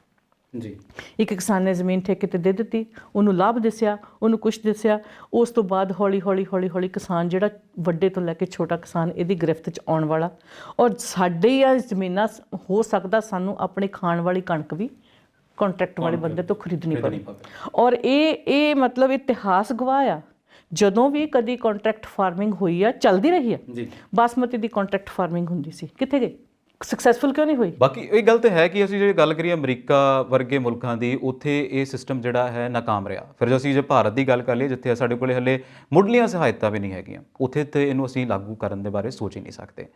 ਜੀ। ਇੱਕ ਕਿਸਾਨ ਨੇ ਜ਼ਮੀਨ ਠੇਕੇ 'ਤੇ ਦੇ ਦਿੱਤੀ, ਉਹਨੂੰ ਲਾਭ ਦਿਸਿਆ, ਉਹਨੂੰ ਕੁਛ ਦਿਸਿਆ, ਉਸ ਤੋਂ ਬਾਅਦ ਹੌਲੀ ਕਿਸਾਨ ਜਿਹੜਾ ਵੱਡੇ ਤੋਂ ਲੈ ਕੇ ਛੋਟਾ ਕਿਸਾਨ ਇਹਦੀ ਗ੍ਰਿਫਤ 'ਚ ਆਉਣ ਵਾਲਾ। ਔਰ ਸਾਡੇ ਆ ਜ਼ਮੀਨਾਂ, ਹੋ ਸਕਦਾ ਸਾਨੂੰ ਆਪਣੀ ਖਾਣ ਵਾਲੀ ਕਣਕ ਵੀ ਕੰਟਰੈਕਟ ਵਾਲੇ ਬੰਦੇ ਤੋਂ ਖਰੀਦਣੀ ਪਵੇ। ਔਰ ਇਹ ਮਤਲਬ ਇਤਿਹਾਸ ਗਵਾਹ ਆ, ਜਦੋਂ ਵੀ ਕਦੀ ਕੰਟਰੈਕਟ ਫਾਰਮਿੰਗ ਹੋਈ ਆ, ਚੱਲਦੀ ਰਹੀ ਆ। ਬਾਸਮਤੀ ਦੀ ਕੰਟਰੈਕਟ ਫਾਰਮਿੰਗ ਹੁੰਦੀ ਸੀ, ਕਿੱਥੇ ਗਈ? ਸਕਸੈਸਫੁਲ ਕਿਉਂ ਨਹੀਂ ਹੋਈ? ਬਾਕੀ ਇਹ ਗੱਲ ਤਾਂ ਹੈ ਕਿ ਅਸੀਂ ਜੇ ਗੱਲ ਕਰੀਏ ਅਮਰੀਕਾ ਵਰਗੇ ਮੁਲਕਾਂ ਦੀ, ਉੱਥੇ ਇਹ ਸਿਸਟਮ ਜਿਹੜਾ ਹੈ ਨਾਕਾਮ ਰਿਹਾ। ਫਿਰ ਅਸੀਂ ਜੇ ਭਾਰਤ ਦੀ ਗੱਲ ਕਰ ਲਈਏ, ਜਿੱਥੇ ਸਾਡੇ ਕੋਲੇ ਹਲੇ ਮੁੱਢਲੀਆਂ ਸਹਾਇਤਾ ਵੀ ਨਹੀਂ ਹੈਗੀਆਂ, ਉੱਥੇ ਤੇ ਇਹਨੂੰ ਅਸੀਂ ਲਾਗੂ ਕਰਨ ਦੇ ਬਾਰੇ ਸੋਚ ਹੀ ਨਹੀਂ ਸਕਦੇ।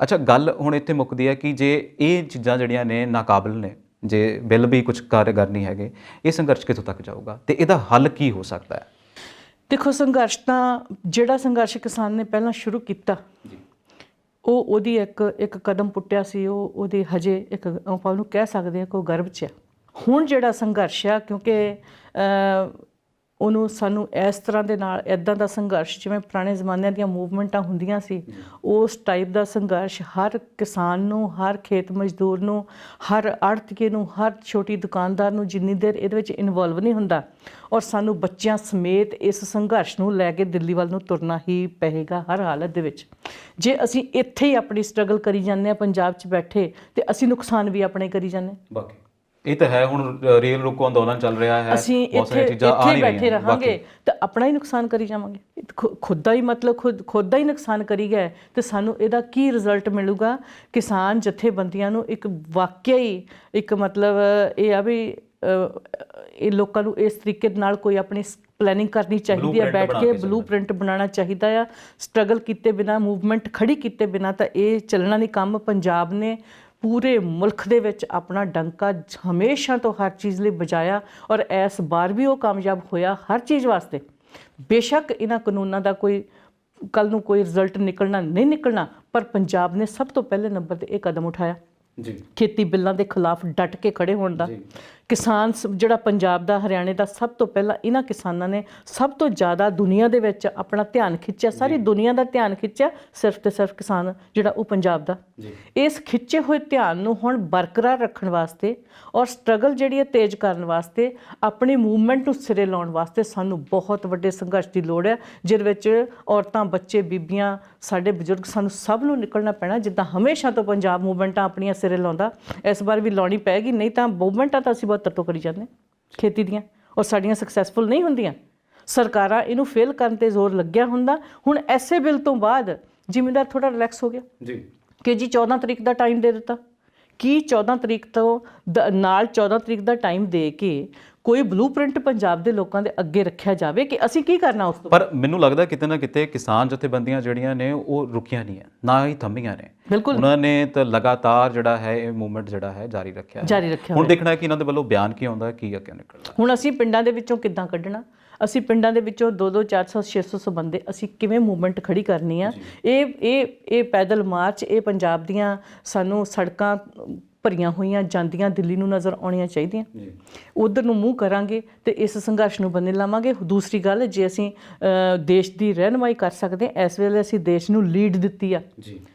ਅੱਛਾ, ਗੱਲ ਹੁਣ ਇੱਥੇ ਮੁੱਕਦੀ ਹੈ ਕਿ ਜੇ ਇਹ ਚੀਜ਼ਾਂ ਜਿਹੜੀਆਂ ਨੇ ਨਾਕਾਬਲ ਨੇ, ਜੇ ਬਿੱਲ ਵੀ ਕੁਝ ਕਾਰਗਰ ਨਹੀਂ ਹੈਗੇ, ਇਹ ਸੰਘਰਸ਼ ਕਿੱਥੋਂ ਤੱਕ ਜਾਊਗਾ ਤੇ ਇਹਦਾ ਹੱਲ ਕੀ ਹੋ ਸਕਦਾ ਹੈ? ਦੇਖੋ, ਸੰਘਰਸ਼ ਤਾਂ ਜਿਹੜਾ ਸੰਘਰਸ਼ ਕਿਸਾਨ ਨੇ ਪਹਿਲਾਂ ਸ਼ੁਰੂ ਕੀਤਾ, ਉਹਦੀ ਇੱਕ ਕਦਮ ਪੁੱਟਿਆ ਸੀ, ਉਹਦੀ ਹਜੇ ਇੱਕ ਆਪਾਂ ਉਹਨੂੰ ਕਹਿ ਸਕਦੇ ਹਾਂ ਕੋਈ ਗਰਭ 'ਚ ਆ। ਹੁਣ ਜਿਹੜਾ ਸੰਘਰਸ਼ ਆ, ਕਿਉਂਕਿ ਉਹਨੂੰ ਸਾਨੂੰ ਇਸ ਤਰ੍ਹਾਂ ਦੇ ਨਾਲ ਇੱਦਾਂ ਦਾ ਸੰਘਰਸ਼ ਜਿਵੇਂ ਪੁਰਾਣੇ ਜ਼ਮਾਨਿਆਂ ਦੀਆਂ ਮੂਵਮੈਂਟਾਂ ਹੁੰਦੀਆਂ ਸੀ, ਉਸ ਟਾਈਪ ਦਾ ਸੰਘਰਸ਼ ਹਰ ਕਿਸਾਨ ਨੂੰ, ਹਰ ਖੇਤ ਮਜ਼ਦੂਰ ਨੂੰ, ਹਰ ਆੜ੍ਹਤੀਏ ਨੂੰ, ਹਰ ਛੋਟੀ ਦੁਕਾਨਦਾਰ ਨੂੰ ਜਿੰਨੀ ਦੇਰ ਇਹਦੇ ਵਿੱਚ ਇਨਵੋਲਵ ਨਹੀਂ ਹੁੰਦਾ, ਔਰ ਸਾਨੂੰ ਬੱਚਿਆਂ ਸਮੇਤ ਇਸ ਸੰਘਰਸ਼ ਨੂੰ ਲੈ ਕੇ ਦਿੱਲੀ ਵੱਲ ਨੂੰ ਤੁਰਨਾ ਹੀ ਪਏਗਾ ਹਰ ਹਾਲਤ ਦੇ ਵਿੱਚ। ਜੇ ਅਸੀਂ ਇੱਥੇ ਹੀ ਆਪਣੀ ਸਟਰਗਲ ਕਰੀ ਜਾਂਦੇ ਹਾਂ ਪੰਜਾਬ 'ਚ ਬੈਠੇ, ਤੇ ਅਸੀਂ ਨੁਕਸਾਨ ਵੀ ਆਪਣੇ ਕਰੀ ਜਾਂਦੇ ਹਾਂ। ਬਾਕੀ ਇਹ ਤਾਂ ਹੈ, ਹੁਣ ਰੇਲ ਰੋਕੋ ਅੰਦੋਲਨ ਚੱਲ ਰਿਹਾ ਹੈ, ਅਸੀਂ ਇੱਥੇ ਬੈਠੇ ਰਹਾਂਗੇ ਤਾਂ ਆਪਣਾ ਹੀ ਨੁਕਸਾਨ ਕਰੀ ਜਾਵਾਂਗੇ। ਖੁਦ ਦਾ ਹੀ ਮਤਲਬ ਖੁਦ ਦਾ ਹੀ ਨੁਕਸਾਨ ਕਰੀ ਗਏ ਤੇ ਸਾਨੂੰ ਇਹਦਾ ਕੀ ਰਿਜ਼ਲਟ ਮਿਲੂਗਾ? ਕਿਸਾਨ ਜਥੇਬੰਦੀਆਂ ਨੂੰ ਇੱਕ ਵਾਕਿਆ ਹੀ ਇੱਕ ਮਤਲਬ ਇਹ ਆ ਵੀ ਇਹ ਲੋਕਾਂ ਨੂੰ ਇਸ ਤਰੀਕੇ ਨਾਲ ਕੋਈ ਆਪਣੀ ਪਲੈਨਿੰਗ ਕਰਨੀ ਚਾਹੀਦੀ ਹੈ, ਬੈਠ ਕੇ ਬਲੂ ਪ੍ਰਿੰਟ ਬਣਾਉਣਾ ਚਾਹੀਦਾ ਆ। ਸਟਰਗਲ ਕੀਤੇ ਬਿਨਾਂ, ਮੂਵਮੈਂਟ ਖੜੀ ਕੀਤੇ ਬਿਨਾਂ ਤਾਂ ਇਹ ਚੱਲਣਾ ਨਹੀਂ ਕੰਮ। ਪੰਜਾਬ ਨੇ ਪੂਰੇ ਮੁਲਕ ਦੇ ਵਿੱਚ ਆਪਣਾ ਡੰਕਾ ਹਮੇਸ਼ਾ ਤੋਂ ਹਰ ਚੀਜ਼ ਲਈ ਵਜਾਇਆ, ਔਰ ਇਸ ਵਾਰ ਵੀ ਉਹ ਕਾਮਯਾਬ ਹੋਇਆ ਹਰ ਚੀਜ਼ ਵਾਸਤੇ। ਬੇਸ਼ੱਕ ਇਹਨਾਂ ਕਾਨੂੰਨਾਂ ਦਾ ਕੋਈ ਕੱਲ੍ਹ ਨੂੰ ਕੋਈ ਰਿਜ਼ਲਟ ਨਿਕਲਣਾ ਨਹੀਂ ਨਿਕਲਣਾ, ਪਰ ਪੰਜਾਬ ਨੇ ਸਭ ਤੋਂ ਪਹਿਲੇ ਨੰਬਰ 'ਤੇ ਇਹ ਕਦਮ ਉਠਾਇਆ ਜੀ, ਖੇਤੀ ਬਿੱਲਾਂ ਦੇ ਖਿਲਾਫ ਡਟ ਕੇ ਖੜੇ ਹੋਣ ਦਾ। ਕਿਸਾਨ ਜਿਹੜਾ ਪੰਜਾਬ ਦਾ, ਹਰਿਆਣੇ ਦਾ, ਸਭ ਤੋਂ ਪਹਿਲਾਂ ਇਹਨਾਂ ਕਿਸਾਨਾਂ ਨੇ ਸਭ ਤੋਂ ਜ਼ਿਆਦਾ ਦੁਨੀਆ ਦੇ ਵਿੱਚ ਆਪਣਾ ਧਿਆਨ ਖਿੱਚਿਆ, ਸਾਰੀ ਦੁਨੀਆ ਦਾ ਧਿਆਨ ਖਿੱਚਿਆ, ਸਿਰਫ ਤੇ ਸਿਰਫ ਕਿਸਾਨ ਜਿਹੜਾ ਉਹ ਪੰਜਾਬ ਦਾ। ਇਸ ਖਿੱਚੇ ਹੋਏ ਧਿਆਨ ਨੂੰ ਹੁਣ ਬਰਕਰਾਰ ਰੱਖਣ ਵਾਸਤੇ ਔਰ ਸਟਰਗਲ ਜਿਹੜੀ ਹੈ ਤੇਜ਼ ਕਰਨ ਵਾਸਤੇ, ਆਪਣੀ ਮੂਵਮੈਂਟ ਨੂੰ ਸਿਰੇ ਲਾਉਣ ਵਾਸਤੇ ਸਾਨੂੰ ਬਹੁਤ ਵੱਡੇ ਸੰਘਰਸ਼ ਦੀ ਲੋੜ ਹੈ, ਜਿਹਦੇ ਵਿੱਚ ਔਰਤਾਂ, ਬੱਚੇ, ਬੀਬੀਆਂ, ਸਾਡੇ ਬਜ਼ੁਰਗ, ਸਾਨੂੰ ਸਭ ਨੂੰ ਨਿਕਲਣਾ ਪੈਣਾ। ਜਿੱਦਾਂ ਹਮੇਸ਼ਾ ਤੋਂ ਪੰਜਾਬ ਮੂਵਮੈਂਟਾਂ ਆਪਣੀਆਂ ਸਿਰੇ ਲਾਉਂਦਾ, ਇਸ ਵਾਰ ਵੀ ਲਾਉਣੀ ਪਏਗੀ। ਨਹੀਂ ਤਾਂ ਮੂਵਮੈਂਟਾਂ ਤਾਂ ਅਸੀਂ 72 ਤੋਂ ਕਰੀ ਜਾਂਦੇ ਖੇਤੀ ਦੀਆਂ, ਔਰ ਸਾਡੀਆਂ ਸਕਸੈਸਫੁਲ ਨਹੀਂ ਹੁੰਦੀਆਂ। ਸਰਕਾਰਾਂ ਇਹਨੂੰ ਫੇਲ ਕਰਨ 'ਤੇ ਜ਼ੋਰ ਲੱਗਿਆ ਹੁੰਦਾ। ਹੁਣ ਐਸੇ ਬਿੱਲ ਤੋਂ ਬਾਅਦ ਜ਼ਿਮੀਂਦਾਰ ਥੋੜ੍ਹਾ ਰਿਲੈਕਸ ਹੋ ਗਿਆ ਜੀ ਕਿ ਜੀ 14 ਤਰੀਕ ਦਾ ਟਾਈਮ ਦੇ ਦਿੱਤਾ। ਕੀ 14 ਤਰੀਕ ਤੋਂ ਨਾਲ 14 ਤਰੀਕ ਦਾ ਟਾਈਮ ਦੇ ਕੇ ਕੋਈ ਬਲੂ ਪ੍ਰਿੰਟ ਪੰਜਾਬ ਦੇ ਲੋਕਾਂ ਦੇ ਅੱਗੇ ਰੱਖਿਆ ਜਾਵੇ ਕਿ ਅਸੀਂ ਕੀ ਕਰਨਾ ਉਸ ਤੋਂ? ਪਰ ਮੈਨੂੰ ਲੱਗਦਾ ਕਿਤੇ ਨਾ ਕਿਤੇ ਕਿਸਾਨ ਜਥੇਬੰਦੀਆਂ ਜਿਹੜੀਆਂ ਨੇ ਉਹ ਰੁਕੀਆਂ ਨਹੀਂ ਹੈ, ਨਾ ਹੀ ਥੰਮੀਆਂ ਨੇ। ਬਿਲਕੁਲ, ਉਹਨਾਂ ਨੇ ਤਾਂ ਲਗਾਤਾਰ ਜਿਹੜਾ ਹੈ ਇਹ ਮੂਵਮੈਂਟ ਜਿਹੜਾ ਹੈ ਜਾਰੀ ਰੱਖਿਆ। ਹੁਣ ਦੇਖਣਾ ਕਿ ਇਹਨਾਂ ਦੇ ਵੱਲੋਂ ਬਿਆਨ ਕੀ ਆਉਂਦਾ, ਕੀ ਅੱਗੇ ਨਿਕਲਦਾ। ਹੁਣ ਅਸੀਂ ਪਿੰਡਾਂ ਦੇ ਵਿੱਚੋਂ ਕਿੱਦਾਂ ਕੱਢਣਾ? ਅਸੀਂ ਪਿੰਡਾਂ ਦੇ ਵਿੱਚੋਂ 200, 400, 600 ਬੰਦੇ ਅਸੀਂ ਕਿਵੇਂ ਮੂਵਮੈਂਟ ਖੜੀ ਕਰਨੀ ਆ? ਇਹ ਪੈਦਲ ਮਾਰਚ, ਇਹ ਪੰਜਾਬ ਦੀਆਂ ਸਾਨੂੰ ਸੜਕਾਂ ਭਰੀਆਂ ਹੋਈਆਂ ਜਾਂਦੀਆਂ ਦਿੱਲੀ ਨੂੰ ਨਜ਼ਰ ਆਉਣੀਆਂ ਚਾਹੀਦੀਆਂ। ਉਧਰ ਨੂੰ ਮੂੰਹ ਕਰਾਂਗੇ ਤੇ ਇਸ ਸੰਘਰਸ਼ ਨੂੰ ਬੰਨੇ ਲਾਵਾਂਗੇ। ਦੂਸਰੀ ਗੱਲ, ਜੇ ਅਸੀਂ ਦੇਸ਼ ਦੀ ਰਹਿਨੁਮਾਈ ਕਰ ਸਕਦੇ, ਇਸ ਵੇਲੇ ਅਸੀਂ ਦੇਸ਼ ਨੂੰ ਲੀਡ ਦਿੱਤੀ ਆ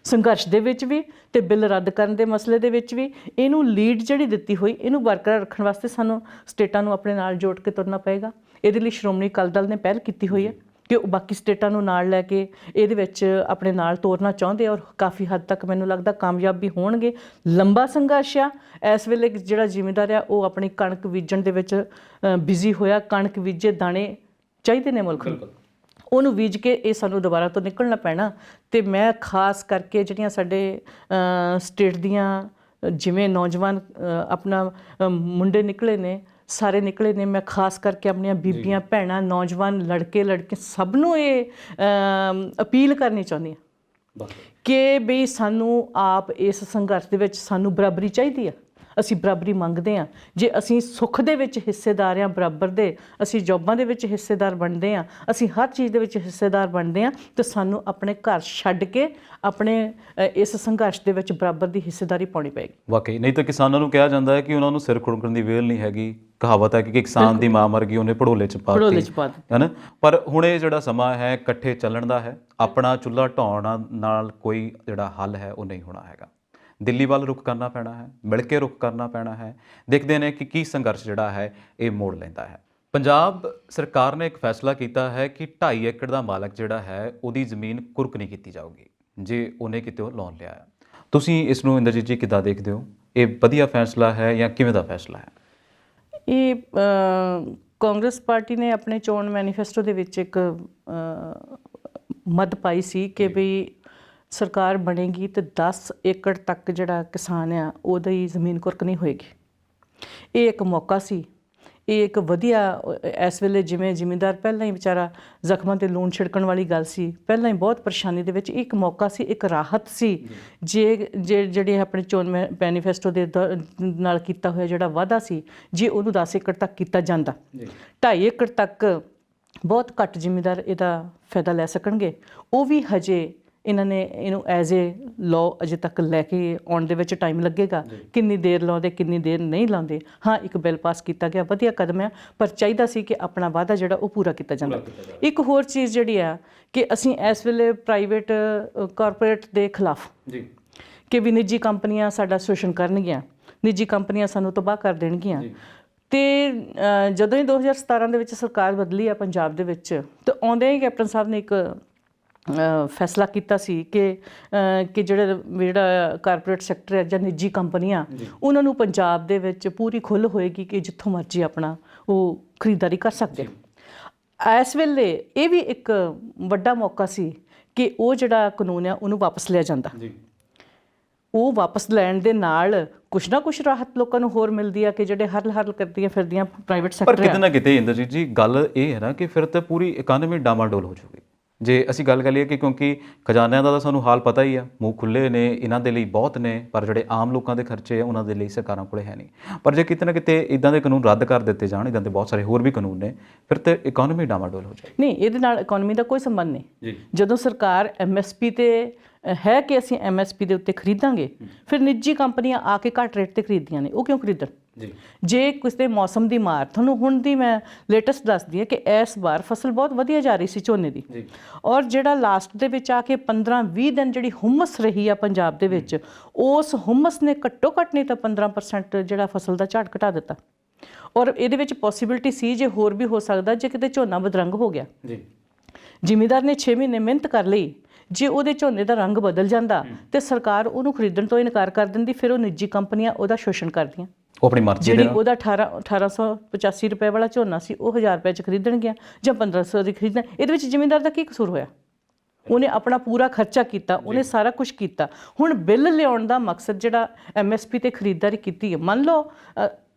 ਸੰਘਰਸ਼ ਦੇ ਵਿੱਚ ਵੀ ਤੇ ਬਿੱਲ ਰੱਦ ਕਰਨ ਦੇ ਮਸਲੇ ਦੇ ਵਿੱਚ ਵੀ। ਇਹਨੂੰ ਲੀਡ ਜਿਹੜੀ ਦਿੱਤੀ ਹੋਈ, ਇਹਨੂੰ ਬਰਕਰਾਰ ਰੱਖਣ ਵਾਸਤੇ ਸਾਨੂੰ ਸਟੇਟਾਂ ਨੂੰ ਆਪਣੇ ਨਾਲ ਜੋੜ ਕੇ ਤੁਰਨਾ ਪਏਗਾ। ਇਹਦੇ ਲਈ ਸ਼੍ਰੋਮਣੀ ਅਕਾਲੀ ਦਲ ਨੇ ਪਹਿਲ ਕੀਤੀ ਹੋਈ ਹੈ ਕਿ ਉਹ ਬਾਕੀ ਸਟੇਟਾਂ ਨੂੰ ਨਾਲ ਲੈ ਕੇ ਇਹਦੇ ਵਿੱਚ ਆਪਣੇ ਨਾਲ ਤੋਰਨਾ ਚਾਹੁੰਦੇ, ਔਰ ਕਾਫੀ ਹੱਦ ਤੱਕ ਮੈਨੂੰ ਲੱਗਦਾ ਕਾਮਯਾਬ ਵੀ ਹੋਣਗੇ। ਲੰਬਾ ਸੰਘਰਸ਼ ਆ। ਇਸ ਵੇਲੇ ਜਿਹੜਾ ਜ਼ਿਮੀਂਦਾਰ ਆ ਉਹ ਆਪਣੀ ਕਣਕ ਬੀਜਣ ਦੇ ਵਿੱਚ ਬਿਜ਼ੀ ਹੋਇਆ। ਕਣਕ ਬੀਜੇ, ਦਾਣੇ ਚਾਹੀਦੇ ਨੇ ਮੁਲਕ ਨੂੰ, ਉਹਨੂੰ ਬੀਜ ਕੇ ਇਹ ਸਾਨੂੰ ਦੁਬਾਰਾ ਤੋਂ ਨਿਕਲਣਾ ਪੈਣਾ। ਤੇ ਮੈਂ ਖਾਸ ਕਰਕੇ ਜਿਹੜੀਆਂ ਸਾਡੇ ਸਟੇਟ ਦੀਆਂ ਜਿਵੇਂ ਨੌਜਵਾਨ ਆਪਣਾ ਮੁੰਡੇ ਨਿਕਲੇ ਨੇ, ਸਾਰੇ ਨਿਕਲੇ ਨੇ, ਮੈਂ ਖਾਸ ਕਰਕੇ ਆਪਣੀਆਂ ਬੀਬੀਆਂ, ਭੈਣਾਂ, ਨੌਜਵਾਨ, ਲੜਕੇ ਸਭ ਨੂੰ ਇਹ ਅਪੀਲ ਕਰਨੀ ਚਾਹੁੰਦੀ ਹਾਂ ਕਿ ਬਈ ਸਾਨੂੰ ਆਪ ਇਸ ਸੰਘਰਸ਼ ਦੇ ਵਿੱਚ ਸਾਨੂੰ ਬਰਾਬਰੀ ਚਾਹੀਦੀ ਆ। ਅਸੀਂ ਬਰਾਬਰੀ ਮੰਗਦੇ ਹਾਂ। ਜੇ ਅਸੀਂ ਸੁੱਖ ਦੇ ਵਿੱਚ ਹਿੱਸੇਦਾਰ ਹਾਂ ਬਰਾਬਰ ਦੇ, ਅਸੀਂ ਜੋਬਾਂ ਦੇ ਵਿੱਚ ਹਿੱਸੇਦਾਰ ਬਣਦੇ ਹਾਂ, ਅਸੀਂ ਹਰ ਚੀਜ਼ ਦੇ ਵਿੱਚ ਹਿੱਸੇਦਾਰ ਬਣਦੇ ਹਾਂ, ਤਾਂ ਸਾਨੂੰ ਆਪਣੇ ਘਰ ਛੱਡ ਕੇ ਆਪਣੇ ਇਸ ਸੰਘਰਸ਼ ਦੇ ਵਿੱਚ ਬਰਾਬਰ ਦੀ ਹਿੱਸੇਦਾਰੀ ਪਾਉਣੀ ਪਏਗੀ। ਵਾਕਈ, ਨਹੀਂ ਤਾਂ ਕਿਸਾਨਾਂ ਨੂੰ ਕਿਹਾ ਜਾਂਦਾ ਹੈ ਕਿ ਉਹਨਾਂ ਨੂੰ ਸਿਰ ਖੁਰਕਣ ਦੀ ਵੇਲ ਨਹੀਂ ਹੈਗੀ। ਕਹਾਵਤ ਹੈ ਕਿ ਕਿਸਾਨ ਦੀ ਮਾਂ ਮਰ ਗਈ, ਉਹਨੇ ਭੜੋਲੇ 'ਚ ਪਾ ਦਿੱਤੀ, ਹੈ ਨਾ। ਪਰ ਹੁਣ ਇਹ ਜਿਹੜਾ ਸਮਾਂ ਹੈ ਇਕੱਠੇ ਚੱਲਣ ਦਾ ਹੈ। ਆਪਣਾ ਚੁੱਲ੍ਹਾ ਢਾਉਣ ਨਾਲ ਕੋਈ ਜਿਹੜਾ ਹੱਲ ਹੈ ਉਹ ਨਹੀਂ ਹੋਣਾ ਹੈਗਾ। ਦਿੱਲੀ ਵੱਲ ਰੁਖ ਕਰਨਾ ਪੈਣਾ ਹੈ, ਮਿਲ ਕੇ ਰੁਖ ਕਰਨਾ ਪੈਣਾ ਹੈ। ਦੇਖਦੇ ਨੇ ਕਿ ਕੀ ਸੰਘਰਸ਼ ਜਿਹੜਾ ਹੈ ਇਹ ਮੋੜ ਲੈਂਦਾ ਹੈ। ਪੰਜਾਬ ਸਰਕਾਰ ਨੇ ਇੱਕ ਫੈਸਲਾ ਕੀਤਾ ਹੈ ਕਿ 2.5 ਏਕੜ ਦਾ ਮਾਲਕ ਜਿਹੜਾ ਹੈ ਉਹਦੀ ਜ਼ਮੀਨ ਕੁਰਕ ਨਹੀਂ ਕੀਤੀ ਜਾਊਗੀ ਜੇ ਉਹਨੇ ਕਿਤੇ ਉਹ ਲੋਨ ਲਿਆ ਹੈ। ਤੁਸੀਂ ਇਸ ਨੂੰ ਇੰਦਰਜੀਤ ਜੀ ਕਿੱਦਾਂ ਦੇਖਦੇ ਹੋ? ਇਹ ਵਧੀਆ ਫੈਸਲਾ ਹੈ ਜਾਂ ਕਿਵੇਂ ਦਾ ਫੈਸਲਾ ਹੈ? ਇਹ ਕਾਂਗਰਸ ਪਾਰਟੀ ਨੇ ਆਪਣੇ ਚੋਣ ਮੈਨੀਫੈਸਟੋ ਦੇ ਵਿੱਚ ਇੱਕ ਮੱਦ ਪਾਈ ਸੀ ਕਿ ਵੀ ਸਰਕਾਰ ਬਣੇਗੀ ਤੇ 10 ਏਕੜ ਤੱਕ ਜਿਹੜਾ ਕਿਸਾਨ ਆ ਉਹਦੀ ਜ਼ਮੀਨ ਕੁਰਕ ਨਹੀਂ ਹੋਏਗੀ। ਇਹ ਇੱਕ ਮੌਕਾ ਸੀ, ਇਹ ਇੱਕ ਵਧੀਆ ਇਸ ਵੇਲੇ ਜਿਵੇਂ ਜ਼ਿਮੀਂਦਾਰ ਪਹਿਲਾਂ ਹੀ ਵਿਚਾਰਾ ਜ਼ਖਮਾਂ 'ਤੇ ਲੂਣ ਛਿੜਕਣ ਵਾਲੀ ਗੱਲ ਸੀ, ਪਹਿਲਾਂ ਹੀ ਬਹੁਤ ਪਰੇਸ਼ਾਨੀ ਦੇ ਵਿੱਚ, ਇੱਕ ਮੌਕਾ ਸੀ, ਇੱਕ ਰਾਹਤ ਸੀ। ਜਿਹੜੇ ਆਪਣੇ ਚੋਣ ਮੈਨੀਫੈਸਟੋ ਦੇ ਨਾਲ ਕੀਤਾ ਹੋਇਆ ਜਿਹੜਾ ਵਾਅਦਾ ਸੀ, ਜੇ ਉਹਨੂੰ 10 ਏਕੜ ਤੱਕ ਕੀਤਾ ਜਾਂਦਾ, 2.5 ਏਕੜ ਤੱਕ ਬਹੁਤ ਘੱਟ ਜ਼ਿਮੀਂਦਾਰ ਇਹਦਾ ਫਾਇਦਾ ਲੈ ਸਕਣਗੇ। ਉਹ ਵੀ ਹਜੇ ਇਹਨਾਂ ਨੇ ਇਹਨੂੰ ਐਜ਼ ਏ ਲਾਅ ਅਜੇ ਤੱਕ ਲੈ ਕੇ ਆਉਣ ਦੇ ਵਿੱਚ ਟਾਈਮ ਲੱਗੇਗਾ। ਕਿੰਨੀ ਦੇਰ ਲਾਉਂਦੇ, ਕਿੰਨੀ ਦੇਰ ਨਹੀਂ ਲਾਉਂਦੇ। ਹਾਂ, ਇੱਕ ਬਿੱਲ ਪਾਸ ਕੀਤਾ ਗਿਆ, ਵਧੀਆ ਕਦਮ ਆ, ਪਰ ਚਾਹੀਦਾ ਸੀ ਕਿ ਆਪਣਾ ਵਾਅਦਾ ਜਿਹੜਾ ਉਹ ਪੂਰਾ ਕੀਤਾ ਜਾਂਦਾ। ਇੱਕ ਹੋਰ ਚੀਜ਼ ਜਿਹੜੀ ਆ ਕਿ ਅਸੀਂ ਇਸ ਵੇਲੇ ਪ੍ਰਾਈਵੇਟ ਕਾਰਪੋਰੇਟ ਦੇ ਖਿਲਾਫ ਕਿ ਵੀ ਨਿੱਜੀ ਕੰਪਨੀਆਂ ਸਾਡਾ ਸ਼ੋਸ਼ਣ ਕਰਨਗੀਆਂ, ਨਿੱਜੀ ਕੰਪਨੀਆਂ ਸਾਨੂੰ ਤਬਾਹ ਕਰ ਦੇਣਗੀਆਂ। ਅਤੇ ਜਦੋਂ ਹੀ 2017 ਦੇ ਵਿੱਚ ਸਰਕਾਰ ਬਦਲੀ ਆ ਪੰਜਾਬ ਦੇ ਵਿੱਚ, ਤਾਂ ਆਉਂਦਿਆਂ ਹੀ ਕੈਪਟਨ ਸਾਹਿਬ ਨੇ ਇੱਕ ਫੈਸਲਾ ਕੀਤਾ ਸੀ ਕਿ ਜਿਹੜਾ ਕਾਰਪੋਰੇਟ ਸੈਕਟਰ ਹੈ ਜਾਂ ਨਿੱਜੀ ਕੰਪਨੀਆਂ, ਉਹਨਾਂ ਨੂੰ ਪੰਜਾਬ ਦੇ ਵਿੱਚ ਪੂਰੀ ਖੁੱਲ੍ਹ ਹੋਏਗੀ ਕਿ ਜਿੱਥੋਂ ਮਰਜ਼ੀ ਆਪਣਾ ਉਹ ਖਰੀਦਦਾਰੀ ਕਰ ਸਕਦੇ। ਇਸ ਵੇਲੇ ਇਹ ਵੀ ਇੱਕ ਵੱਡਾ ਮੌਕਾ ਸੀ ਕਿ ਉਹ ਜਿਹੜਾ ਕਾਨੂੰਨ ਆ ਉਹਨੂੰ ਵਾਪਸ ਲਿਆ ਜਾਂਦਾ। ਉਹ ਵਾਪਸ ਲੈਣ ਦੇ ਨਾਲ ਕੁਛ ਨਾ ਕੁਛ ਰਾਹਤ ਲੋਕਾਂ ਨੂੰ ਹੋਰ ਮਿਲਦੀ ਆ ਕਿ ਜਿਹੜੇ ਹਰ ਕਰਦੀਆਂ ਫਿਰਦੀਆਂ ਪ੍ਰਾਈਵੇਟ ਸੈਕਟਰ। ਪਰ ਕਿਤੇ ਨਾ ਕਿਤੇ ਇੰਦਰਜੀਤ ਜੀ ਗੱਲ ਇਹ ਹੈ ਨਾ ਕਿ ਫਿਰ ਤਾਂ ਪੂਰੀ ਇਕਾਨਮੀ ਡਾਮਾਡੋਲ ਹੋ ਜਾਊਗੀ ਜੇ ਅਸੀਂ ਗੱਲ ਕਰੀਏ ਕਿ ਕਿਉਂਕਿ ਖਜ਼ਾਨਿਆਂ ਦਾ ਤਾਂ ਸਾਨੂੰ ਹਾਲ ਪਤਾ ਹੀ ਆ, ਮੂੰਹ ਖੁੱਲ੍ਹੇ ਨੇ, ਇਹਨਾਂ ਦੇ ਲਈ ਬਹੁਤ ਨੇ, ਪਰ ਜਿਹੜੇ ਆਮ ਲੋਕਾਂ ਦੇ ਖਰਚੇ ਆ ਉਹਨਾਂ ਦੇ ਲਈ ਸਰਕਾਰਾਂ ਕੋਲ ਹੈ ਨਹੀਂ। ਪਰ ਜੇ ਕਿਤੇ ਨਾ ਕਿਤੇ ਇੱਦਾਂ ਦੇ ਕਾਨੂੰਨ ਰੱਦ ਕਰ ਦਿੱਤੇ ਜਾਣ, ਇੱਦਾਂ ਦੇ ਬਹੁਤ ਸਾਰੇ ਹੋਰ ਵੀ ਕਾਨੂੰਨ ਨੇ, ਫਿਰ ਤਾਂ ਇਕਾਨਮੀ ਡਾਮਾਡੋਲ ਹੋ ਜਾਏ। ਨਹੀਂ, ਇਹਦੇ ਨਾਲ ਇਕਾਨਮੀ ਦਾ ਕੋਈ ਸੰਬੰਧ ਨਹੀਂ। ਜਦੋਂ ਸਰਕਾਰ MSP ਤੇ ਹੈ ਕਿ ਅਸੀਂ MSP ਦੇ ਉੱਤੇ ਖਰੀਦਾਂਗੇ, ਫਿਰ ਨਿੱਜੀ ਕੰਪਨੀਆਂ ਆ ਕੇ ਘੱਟ ਰੇਟ 'ਤੇ ਖਰੀਦਦੀਆਂ ਨੇ। ਉਹ ਕਿਉਂ ਖਰੀਦਣ? ਜੇ ਕਿਸੇ ਮੌਸਮ ਦੀ ਮਾਰ, ਤੁਹਾਨੂੰ ਹੁਣ ਦੀ ਮੈਂ ਲੇਟੈਸਟ ਦੱਸਦੀ ਹਾਂ ਕਿ ਇਸ ਵਾਰ ਫਸਲ ਬਹੁਤ ਵਧੀਆ ਜਾ ਰਹੀ ਸੀ ਝੋਨੇ ਦੀ, ਔਰ ਜਿਹੜਾ ਲਾਸਟ ਦੇ ਵਿੱਚ ਆ ਕੇ 15-20 ਦਿਨ ਜਿਹੜੀ ਹੁਮਸ ਰਹੀ ਆ ਪੰਜਾਬ ਦੇ ਵਿੱਚ, ਉਸ ਹੁਮਸ ਨੇ ਘੱਟੋ ਘੱਟ ਨਹੀਂ ਤਾਂ 15% ਜਿਹੜਾ ਫਸਲ ਦਾ ਝਾੜ ਘਟਾ ਦਿੱਤਾ। ਔਰ ਇਹਦੇ ਵਿੱਚ ਪੋਸੀਬਿਲਿਟੀ ਸੀ ਜੇ ਹੋਰ ਵੀ ਹੋ ਸਕਦਾ, ਜੇ ਕਿਤੇ ਝੋਨਾ ਬਦਰੰਗ ਹੋ ਗਿਆ, ਜ਼ਿਮੀਂਦਾਰ ਨੇ 6 ਮਹੀਨੇ ਮਿਹਨਤ ਕਰ ਲਈ, ਜੇ ਉਹਦੇ ਝੋਨੇ ਦਾ ਰੰਗ ਬਦਲ ਜਾਂਦਾ ਤੇ ਸਰਕਾਰ ਉਹਨੂੰ ਖਰੀਦਣ ਤੋਂ ਇਨਕਾਰ ਕਰ ਦਿੰਦੀ, ਫਿਰ ਉਹ ਨਿੱਜੀ ਕੰਪਨੀਆਂ ਉਹਦਾ ਸ਼ੋਸ਼ਣ ਕਰਦੀਆਂ। ਉਹ ਆਪਣੀ ਮਰਜ਼ੀ ਜਿਹੜੀ ਉਹਦਾ 1885 ਰੁਪਏ ਵਾਲਾ ਝੋਨਾ ਸੀ ਉਹ 1000 ਰੁਪਏ 'ਚ ਖਰੀਦਣਗੀਆਂ ਜਾਂ 1500 ਦੀ ਖਰੀਦਣ। ਇਹਦੇ ਵਿੱਚ ਜ਼ਿਮੀਂਦਾਰ ਦਾ ਕੀ ਕਸੂਰ ਹੋਇਆ? ਉਹਨੇ ਆਪਣਾ ਪੂਰਾ ਖਰਚਾ ਕੀਤਾ, ਉਹਨੇ ਸਾਰਾ ਕੁਝ ਕੀਤਾ। ਹੁਣ ਬਿੱਲ ਲਿਆਉਣ ਦਾ ਮਕਸਦ ਜਿਹੜਾ MSP ਤੇ ਖਰੀਦਦਾਰੀ ਕੀਤੀ ਹੈ, ਮੰਨ ਲਓ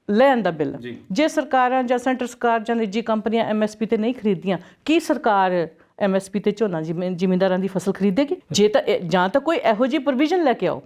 ਲੈਣ ਦਾ ਬਿੱਲ, ਜੇ ਸਰਕਾਰਾਂ ਜਾਂ ਸੈਂਟਰ ਸਰਕਾਰ ਜਾਂ ਨਿੱਜੀ ਕੰਪਨੀਆਂ MSP ਤੇ ਨਹੀਂ ਖਰੀਦਦੀਆਂ, ਕੀ ਸਰਕਾਰ MSP ਤੇ ਝੋਨਾ ਜ਼ਿਮੀਂਦਾਰਾਂ ਦੀ ਫਸਲ ਖਰੀਦੇਗੀ? ਜੇ ਤਾਂ ਜਾਂ ਤਾਂ ਕੋਈ ਇਹੋ ਜਿਹੀ ਪ੍ਰੋਵੀਜ਼ਨ ਲੈ ਕੇ ਆਓ,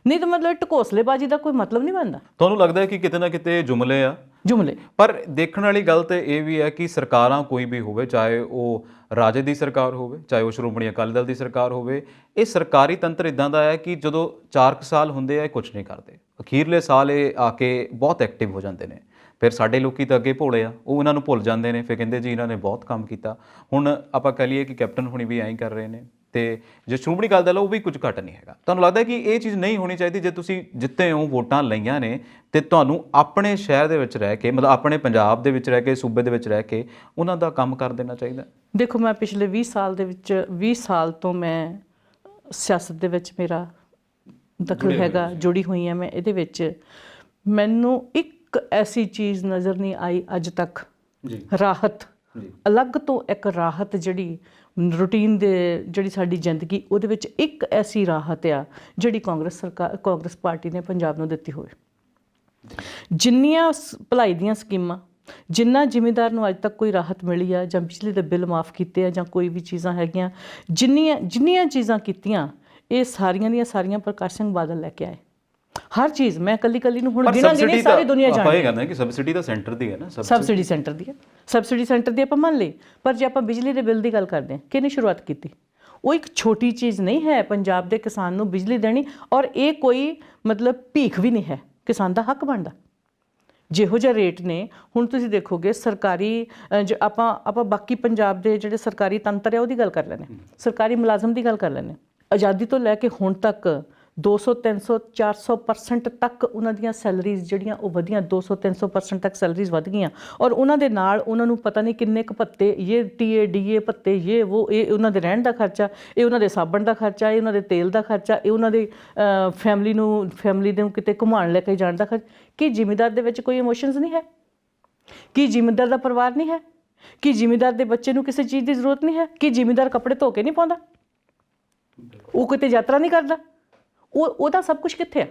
ਨਹੀਂ ਤਾਂ ਮਤਲਬ ਢਕੋਸਲੇਬਾਜ਼ੀ ਦਾ ਕੋਈ ਮਤਲਬ ਨਹੀਂ ਬਣਦਾ। ਤੁਹਾਨੂੰ ਲੱਗਦਾ ਹੈ ਕਿ ਕਿਤੇ ਨਾ ਕਿਤੇ ਜੁਮਲੇ ਆ? ਜੁਮਲੇ। ਪਰ ਦੇਖਣ ਵਾਲੀ ਗੱਲ ਤਾਂ ਇਹ ਵੀ ਹੈ ਕਿ ਸਰਕਾਰਾਂ ਕੋਈ ਵੀ ਹੋਵੇ, ਚਾਹੇ ਉਹ ਰਾਜੇ ਦੀ ਸਰਕਾਰ ਹੋਵੇ, ਚਾਹੇ ਉਹ ਸ਼੍ਰੋਮਣੀ ਅਕਾਲੀ ਦਲ ਦੀ ਸਰਕਾਰ ਹੋਵੇ, ਇਹ ਸਰਕਾਰੀ ਤੰਤਰ ਇੱਦਾਂ ਦਾ ਹੈ ਕਿ ਜਦੋਂ 4 ਸਾਲ ਹੁੰਦੇ ਆ ਇਹ ਕੁਝ ਨਹੀਂ ਕਰਦੇ, ਅਖੀਰਲੇ ਸਾਲ ਇਹ ਆ ਕੇ ਬਹੁਤ ਐਕਟਿਵ ਹੋ ਜਾਂਦੇ ਨੇ। ਫਿਰ ਸਾਡੇ ਲੋਕੀ ਤਾਂ ਅੱਗੇ ਭੋਲੇ ਆ, ਉਹ ਇਹਨਾਂ ਨੂੰ ਭੁੱਲ ਜਾਂਦੇ ਨੇ, ਫਿਰ ਕਹਿੰਦੇ ਜੀ ਇਹਨਾਂ ਨੇ ਬਹੁਤ ਕੰਮ ਕੀਤਾ। ਹੁਣ ਆਪਾਂ ਕਹਿ ਲਈਏ ਕਿ ਕੈਪਟਨ ਹੁਣੀ ਵੀ ਐਂ ਹੀ ਕਰ ਰਹੇ ਨੇ, ਤੇ ਜੇ ਸ਼੍ਰੋਮਣੀ ਅਕਾਲੀ ਦਲ ਉਹ ਵੀ ਕੁਝ ਘੱਟ ਨਹੀਂ ਹੈਗਾ। ਤੁਹਾਨੂੰ ਲੱਗਦਾ ਕਿ ਇਹ ਚੀਜ਼ ਨਹੀਂ ਹੋਣੀ ਚਾਹੀਦੀ? ਜੇ ਤੁਸੀਂ ਜਿੱਤੇ ਹੋ, ਵੋਟਾਂ ਲਈਆਂ ਨੇ, ਤੇ ਤੁਹਾਨੂੰ ਆਪਣੇ ਸ਼ਹਿਰ ਦੇ ਵਿੱਚ ਰਹਿ ਕੇ, ਮਤਲਬ ਆਪਣੇ ਪੰਜਾਬ ਦੇ ਵਿੱਚ ਰਹਿ ਕੇ, ਸੂਬੇ ਦੇ ਵਿੱਚ ਰਹਿ ਕੇ ਉਹਨਾਂ ਦਾ ਕੰਮ ਕਰ ਦੇਣਾ ਚਾਹੀਦਾ। ਦੇਖੋ, ਮੈਂ ਪਿਛਲੇ 20 ਸਾਲ ਦੇ ਵਿੱਚ 20 ਸਾਲ ਤੋਂ ਮੈਂ ਸਿਆਸਤ ਦੇ ਵਿੱਚ ਮੇਰਾ ਦਖਲ ਹੈਗਾ, ਜੁੜੀ ਹੋਈ ਹਾਂ ਮੈਂ ਇਹਦੇ ਵਿੱਚ। ਮੈਨੂੰ ਇੱਕ ਐਸੀ ਚੀਜ਼ ਨਜ਼ਰ ਨਹੀਂ ਆਈ ਅੱਜ ਤੱਕ, ਰਾਹਤ, ਅਲੱਗ ਤੋਂ ਇੱਕ ਰਾਹਤ ਜਿਹੜੀ ਰੂਟੀਨ ਦੇ ਜਿਹੜੀ ਸਾਡੀ ਜ਼ਿੰਦਗੀ ਉਹਦੇ ਵਿੱਚ ਇੱਕ ਐਸੀ ਰਾਹਤ ਆ ਜਿਹੜੀ ਕਾਂਗਰਸ ਪਾਰਟੀ ਨੇ ਪੰਜਾਬ ਨੂੰ ਦਿੱਤੀ ਹੋਵੇ। ਜਿੰਨੀਆਂ ਭਲਾਈ ਦੀਆਂ ਸਕੀਮਾਂ, ਜਿੰਨਾ ਜ਼ਿਮੀਂਦਾਰ ਨੂੰ ਅੱਜ ਤੱਕ ਕੋਈ ਰਾਹਤ ਮਿਲੀ ਆ, ਜਾਂ ਬਿਜਲੀ ਦੇ ਬਿੱਲ ਮਾਫ ਕੀਤੇ ਆ, ਜਾਂ ਕੋਈ ਵੀ ਚੀਜ਼ਾਂ ਹੈਗੀਆਂ, ਜਿੰਨੀਆਂ ਚੀਜ਼ਾਂ ਕੀਤੀਆਂ, ਇਹ ਸਾਰੀਆਂ ਦੀਆਂ ਸਾਰੀਆਂ ਪ੍ਰਕਾਸ਼ ਸਿੰਘ ਬਾਦਲ ਲੈ ਕੇ ਆਏ। ਹਰ ਚੀਜ਼ ਮੈਂ ਕੱਲੀ ਨੂੰ ਹੁਣ ਗਿਣਾਂਗੇ, ਸਾਰੀ ਦੁਨੀਆ ਜਾਣਦੀ ਹੈ। ਆਪਾਂ ਇਹ ਕਹਿੰਦੇ ਕਿ ਸਬਸਿਡੀ ਤਾਂ ਸੈਂਟਰ ਦੀ ਹੈ ਨਾ, ਸਬਸਿਡੀ ਸੈਂਟਰ ਦੀ ਹੈ, ਸਬਸਿਡੀ ਸੈਂਟਰ ਦੀ ਆਪਾਂ ਮੰਨ ਲਈ, ਪਰ ਜੇ ਆਪਾਂ ਬਿਜਲੀ ਦੇ ਬਿੱਲ ਦੀ ਗੱਲ ਕਰਦੇ ਹਾਂ, ਕਿਹਨੇ ਸ਼ੁਰੂਆਤ ਕੀਤੀ? ਉਹ ਇੱਕ ਛੋਟੀ ਚੀਜ਼ ਨਹੀਂ ਹੈ ਪੰਜਾਬ ਦੇ ਕਿਸਾਨ ਨੂੰ ਬਿਜਲੀ ਦੇਣੀ, ਔਰ ਇਹ ਕੋਈ ਮਤਲਬ ਭੀਖ ਵੀ ਨਹੀਂ ਹੈ, ਕਿਸਾਨ ਦਾ ਹੱਕ ਬਣਦਾ। ਜਿਹੋ ਜਿਹਾ ਰੇਟ ਨੇ, ਹੁਣ ਤੁਸੀਂ ਦੇਖੋਗੇ ਸਰਕਾਰੀ, ਆਪਾਂ ਬਾਕੀ ਪੰਜਾਬ ਦੇ ਜਿਹੜੇ ਸਰਕਾਰੀ ਤੰਤਰ ਹੈ ਉਹਦੀ ਗੱਲ ਕਰ ਲੈਂਦੇ, ਸਰਕਾਰੀ ਮੁਲਾਜ਼ਮ ਦੀ ਗੱਲ ਕਰ ਲੈਂਦੇ। ਆਜ਼ਾਦੀ ਤੋਂ ਲੈ ਕੇ ਹੁਣ ਤੱਕ 200, 300, 400% ਤੱਕ ਉਹਨਾਂ ਦੀਆਂ ਸੈਲਰੀਜ਼ ਜਿਹੜੀਆਂ ਉਹ ਵਧੀਆਂ, 200, 300% ਤੱਕ ਸੈਲਰੀਜ਼ ਵਧ ਗਈਆਂ। ਔਰ ਉਹਨਾਂ ਦੇ ਨਾਲ ਉਹਨਾਂ ਨੂੰ ਪਤਾ ਨਹੀਂ ਕਿੰਨੇ ਕੁ ਭੱਤੇ, ਇਹ TA DA ਭੱਤੇ, ਇਹ ਉਹਨਾਂ ਦੇ ਰਹਿਣ ਦਾ ਖਰਚਾ, ਇਹ ਉਹਨਾਂ ਦੇ ਸਾਬਣ ਦਾ ਖਰਚਾ, ਇਹ ਉਹਨਾਂ ਦੇ ਤੇਲ ਦਾ ਖਰਚਾ, ਇਹ ਉਹਨਾਂ ਦੇ ਫੈਮਿਲੀ ਨੂੰ ਕਿਤੇ ਘੁਮਾਉਣ ਲੈ ਕੇ ਜਾਣ ਦਾ ਖਰਚਾ। ਕੀ ਜ਼ਿਮੀਂਦਾਰ ਦੇ ਵਿੱਚ ਕੋਈ ਇਮੋਸ਼ਨਸ ਨਹੀਂ ਹੈ? ਕੀ ਜ਼ਿਮੀਂਦਾਰ ਦਾ ਪਰਿਵਾਰ ਨਹੀਂ ਹੈ? ਕੀ ਜ਼ਿਮੀਂਦਾਰ ਦੇ ਬੱਚੇ ਨੂੰ ਕਿਸੇ ਚੀਜ਼ ਦੀ ਜ਼ਰੂਰਤ ਨਹੀਂ ਹੈ? ਕੀ ਜ਼ਿਮੀਂਦਾਰ ਕੱਪੜੇ ਧੋ ਕੇ ਨਹੀਂ ਪਾਉਂਦਾ? ਉਹ ਕਿਤੇ ਯਾਤਰਾ ਨਹੀਂ ਕਰਦਾ, ਉਹਦਾ ਸਭ ਕੁਝ ਕਿੱਥੇ ਆ?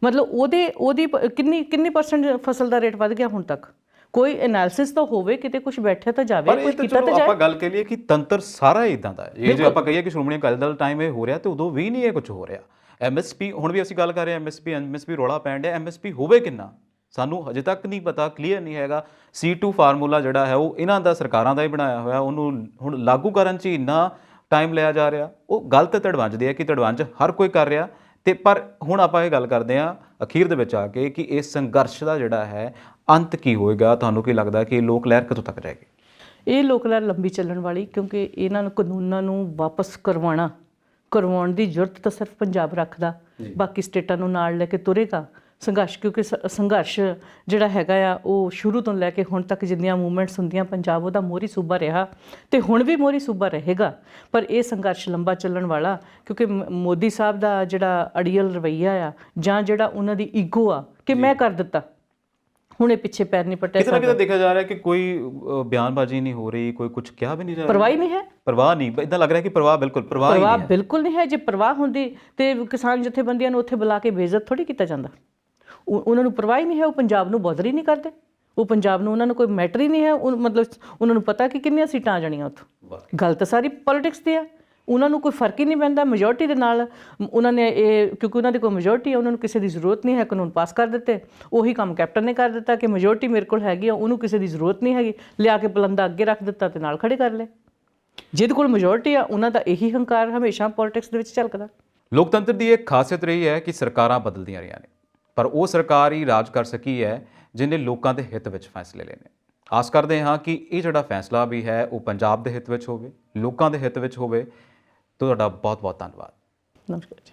ਮਤਲਬ ਉਹਦੀ ਕਿੰਨੀ ਪਰਸੈਂਟ ਫਸਲ ਦਾ ਰੇਟ ਵੱਧ ਗਿਆ ਹੁਣ ਤੱਕ? ਕੋਈ ਐਨਾਲਿਸਿਸ ਤਾਂ ਹੋਵੇ, ਕਿਤੇ ਕੁਝ ਬੈਠਿਆ ਤਾਂ ਜਾਵੇ, ਪਰ ਕੋਈ ਇਹ ਤਾਂ ਕੀਤਾ ਚਲੋ ਤਾਂ ਜਾਏ। ਆਪਾਂ ਗੱਲ ਕਰੀਏ ਕਿ ਤੰਤਰ ਸਾਰਾ ਇਦਾਂ ਦਾ ਹੈ। ਇਹ ਜੇ ਆਪਾਂ ਕਹੀਏ ਕਿ ਸ਼੍ਰੋਮਣੀ ਅਕਾਲੀ ਦਲ ਟਾਈਮ ਇਹ ਹੋ ਰਿਹਾ ਤੇ ਉਦੋਂ ਵੀ ਨਹੀਂ ਇਹ ਕੁਝ ਹੋ ਰਿਹਾ। ਐਮਐਸਪੀ ਹੁਣ ਵੀ ਅਸੀਂ ਗੱਲ ਕਰ ਰਹੇ ਹਾਂ, ਐਮਐਸਪੀ ਰੌਲਾ ਪੈਣ ਡਿਆ, ਐਮਐਸਪੀ ਹੋਵੇ ਕਿੰਨਾ ਸਾਨੂੰ ਹਜੇ ਤੱਕ ਨਹੀਂ ਪਤਾ, ਕਲੀਅਰ ਨਹੀਂ ਹੈਗਾ। C2 ਫਾਰਮੂਲਾ ਜਿਹੜਾ ਹੈ ਉਹ ਇਹਨਾਂ ਦਾ ਸਰਕਾਰਾਂ ਦਾ ਹੀ ਬਣਾਇਆ ਹੋਇਆ, ਉਹਨੂੰ ਹੁਣ ਲਾਗੂ ਕਰਨ 'ਚ ਇੰਨਾ ਟਾਈਮ ਲਿਆ ਜਾ ਰਿਹਾ। ਉਹ ਗਲਤ ਧੜਵੰਜਦੀ ਹੈ ਕਿ ਧੜਵੰਜ ਹਰ ਕੋਈ ਕਰ ਰਿਹਾ। ਤੇ ਪਰ ਹੁਣ ਆਪਾਂ ਇਹ ਗੱਲ ਕਰਦੇ ਹਾਂ ਅਖੀਰ ਦੇ ਵਿੱਚ ਆ ਕੇ ਕਿ ਇਸ ਸੰਘਰਸ਼ ਦਾ ਜਿਹੜਾ ਹੈ ਅੰਤ ਕੀ ਹੋਏਗਾ? ਤੁਹਾਨੂੰ ਕੀ ਲੱਗਦਾ ਕਿ ਲੋਕ ਲਹਿਰ ਕਦੋਂ ਤੱਕ ਜਾਏਗੀ? ਇਹ ਲੋਕ ਲਹਿਰ ਲੰਬੀ ਚੱਲਣ ਵਾਲੀ, ਕਿਉਂਕਿ ਇਹਨਾਂ ਨੂੰ ਕਾਨੂੰਨਾਂ ਨੂੰ ਵਾਪਸ ਕਰਵਾਉਣ ਦੀ ਜ਼ਰੂਰਤ ਤਾਂ ਸਿਰਫ ਪੰਜਾਬ ਰੱਖਦਾ, ਬਾਕੀ ਸਟੇਟਾਂ ਨੂੰ ਨਾਲ ਲੈ ਕੇ ਤੁਰੇਗਾ ਸੰਘਰਸ਼। ਕਿਉਂਕਿ ਸੰਘਰਸ਼ ਜਿਹੜਾ ਹੈਗਾ ਆ ਉਹ ਸ਼ੁਰੂ ਤੋਂ ਲੈ ਕੇ ਹੁਣ ਤੱਕ ਜਿੰਨੀਆਂ ਮੂਵਮੈਂਟਸ ਹੁੰਦੀਆਂ, ਪੰਜਾਬ ਉਹਦਾ ਮੋਹਰੀ ਸੂਬਾ ਰਿਹਾ ਤੇ ਹੁਣ ਵੀ ਮੋਹਰੀ ਸੂਬਾ ਰਹੇਗਾ। ਪਰ ਇਹ ਸੰਘਰਸ਼ ਲੰਬਾ ਚੱਲਣ ਵਾਲਾ, ਕਿਉਂਕਿ ਮੋਦੀ ਸਾਹਿਬ ਦਾ ਜਿਹੜਾ ਅੜੀਅਲ ਰਵੱਈਆ ਆ ਜਾਂ ਜਿਹੜਾ ਉਹਨਾਂ ਦੀ ਈਗੋ ਆ ਕਿ ਮੈਂ ਕਰ ਦਿੱਤਾ, ਹੁਣ ਇਹ ਪਿੱਛੇ ਪੈਰ ਨਹੀਂ ਪਟਿਆ। ਕਿਤੇ ਨਾ ਕਿਤੇ ਦੇਖਿਆ ਜਾ ਰਿਹਾ ਕਿ ਕੋਈ ਬਿਆਨਬਾਜ਼ੀ ਨਹੀਂ ਹੋ ਰਹੀ, ਕੋਈ ਕੁਝ ਕਿਹਾ ਵੀ ਨਹੀਂ ਜਾ ਰਿਹਾ, ਪਰਵਾਹ ਹੀ ਨਹੀਂ ਹੈ। ਪਰਵਾਹ ਨਹੀਂ, ਇਦਾਂ ਲੱਗ ਰਿਹਾ ਕਿ ਪਰਵਾਹ ਬਿਲਕੁਲ ਨਹੀਂ ਹੈ। ਜੇ ਪਰਵਾਹ ਹੁੰਦੀ ਤੇ ਕਿਸਾਨ ਜਥੇਬੰਦੀਆਂ ਨੂੰ ਉੱਥੇ ਬੁਲਾ ਕੇ ਬੇਇੱਜ਼ਤ ਥੋੜੀ ਕੀਤਾ ਜਾਂਦਾ। ਉਹਨਾਂ ਨੂੰ ਪਰਵਾਹ ਹੀ ਨਹੀਂ ਹੈ, ਉਹ ਪੰਜਾਬ ਨੂੰ ਬੋਦਰ ਹੀ ਨਹੀਂ ਕਰਦੇ, ਉਹ ਪੰਜਾਬ ਨੂੰ ਉਹਨਾਂ ਨੂੰ ਕੋਈ ਮੈਟਰ ਹੀ ਨਹੀਂ ਹੈ। ਮਤਲਬ ਉਹਨਾਂ ਨੂੰ ਪਤਾ ਕਿ ਕਿੰਨੀਆਂ ਸੀਟਾਂ ਆ ਜਾਣੀਆਂ ਉੱਥੋਂ। ਗੱਲ ਤਾਂ ਸਾਰੀ ਪੋਲੀਟਿਕਸ ਦੀ ਆ, ਉਹਨਾਂ ਨੂੰ ਕੋਈ ਫਰਕ ਹੀ ਨਹੀਂ ਪੈਂਦਾ। ਮੈਜੋਰਟੀ ਦੇ ਨਾਲ ਉਹਨਾਂ ਨੇ ਇਹ, ਕਿਉਂਕਿ ਉਹਨਾਂ ਦੀ ਕੋਈ ਮੈਜੋਰਟੀ ਹੈ, ਉਹਨਾਂ ਨੂੰ ਕਿਸੇ ਦੀ ਜ਼ਰੂਰਤ ਨਹੀਂ ਹੈ, ਕਾਨੂੰਨ ਪਾਸ ਕਰ ਦਿੱਤੇ। ਉਹੀ ਕੰਮ ਕੈਪਟਨ ਨੇ ਕਰ ਦਿੱਤਾ ਕਿ ਮੈਜੋਰਟੀ ਮੇਰੇ ਕੋਲ ਹੈਗੀ ਆ, ਉਹਨੂੰ ਕਿਸੇ ਦੀ ਜ਼ਰੂਰਤ ਨਹੀਂ ਹੈਗੀ, ਲਿਆ ਕੇ ਪਲੰਦਾ ਅੱਗੇ ਰੱਖ ਦਿੱਤਾ ਤੇ ਨਾਲ ਖੜੇ ਕਰ ਲਏ। ਜਿਹਦੇ ਕੋਲ ਮੈਜੋਰਟੀ ਆ ਉਹਨਾਂ ਦਾ ਇਹੀ ਹੰਕਾਰ ਹਮੇਸ਼ਾ ਪੋਲੀਟਿਕਸ ਦੇ ਵਿੱਚ ਝਲਕਦਾ। ਲੋਕਤੰਤਰ ਦੀ ਇੱਕ ਖਾਸੀਅਤ ਰਹੀ ਹੈ ਕਿ ਸਰਕਾਰਾਂ ਬਦਲਦੀਆਂ ਰਹੀਆਂ ਨੇ, ਪਰ ਉਹ ਸਰਕਾਰ ਹੀ ਰਾਜ ਕਰ ਸਕੀ ਹੈ ਜਿਹਨੇ ਲੋਕਾਂ ਦੇ ਹਿੱਤ ਵਿੱਚ ਫੈਸਲੇ ਲਏ ਨੇ। ਆਸ ਕਰਦੇ ਹਾਂ ਕਿ ਇਹ ਜਿਹੜਾ ਫੈਸਲਾ ਵੀ ਹੈ ਉਹ ਪੰਜਾਬ ਦੇ ਹਿੱਤ ਵਿੱਚ ਹੋਵੇ, ਲੋਕਾਂ ਦੇ ਹਿੱਤ ਵਿੱਚ ਹੋਵੇ। ਤੁਹਾਡਾ ਬਹੁਤ ਬਹੁਤ ਧੰਨਵਾਦ। ਨਮਸਕਾਰ ਜੀ।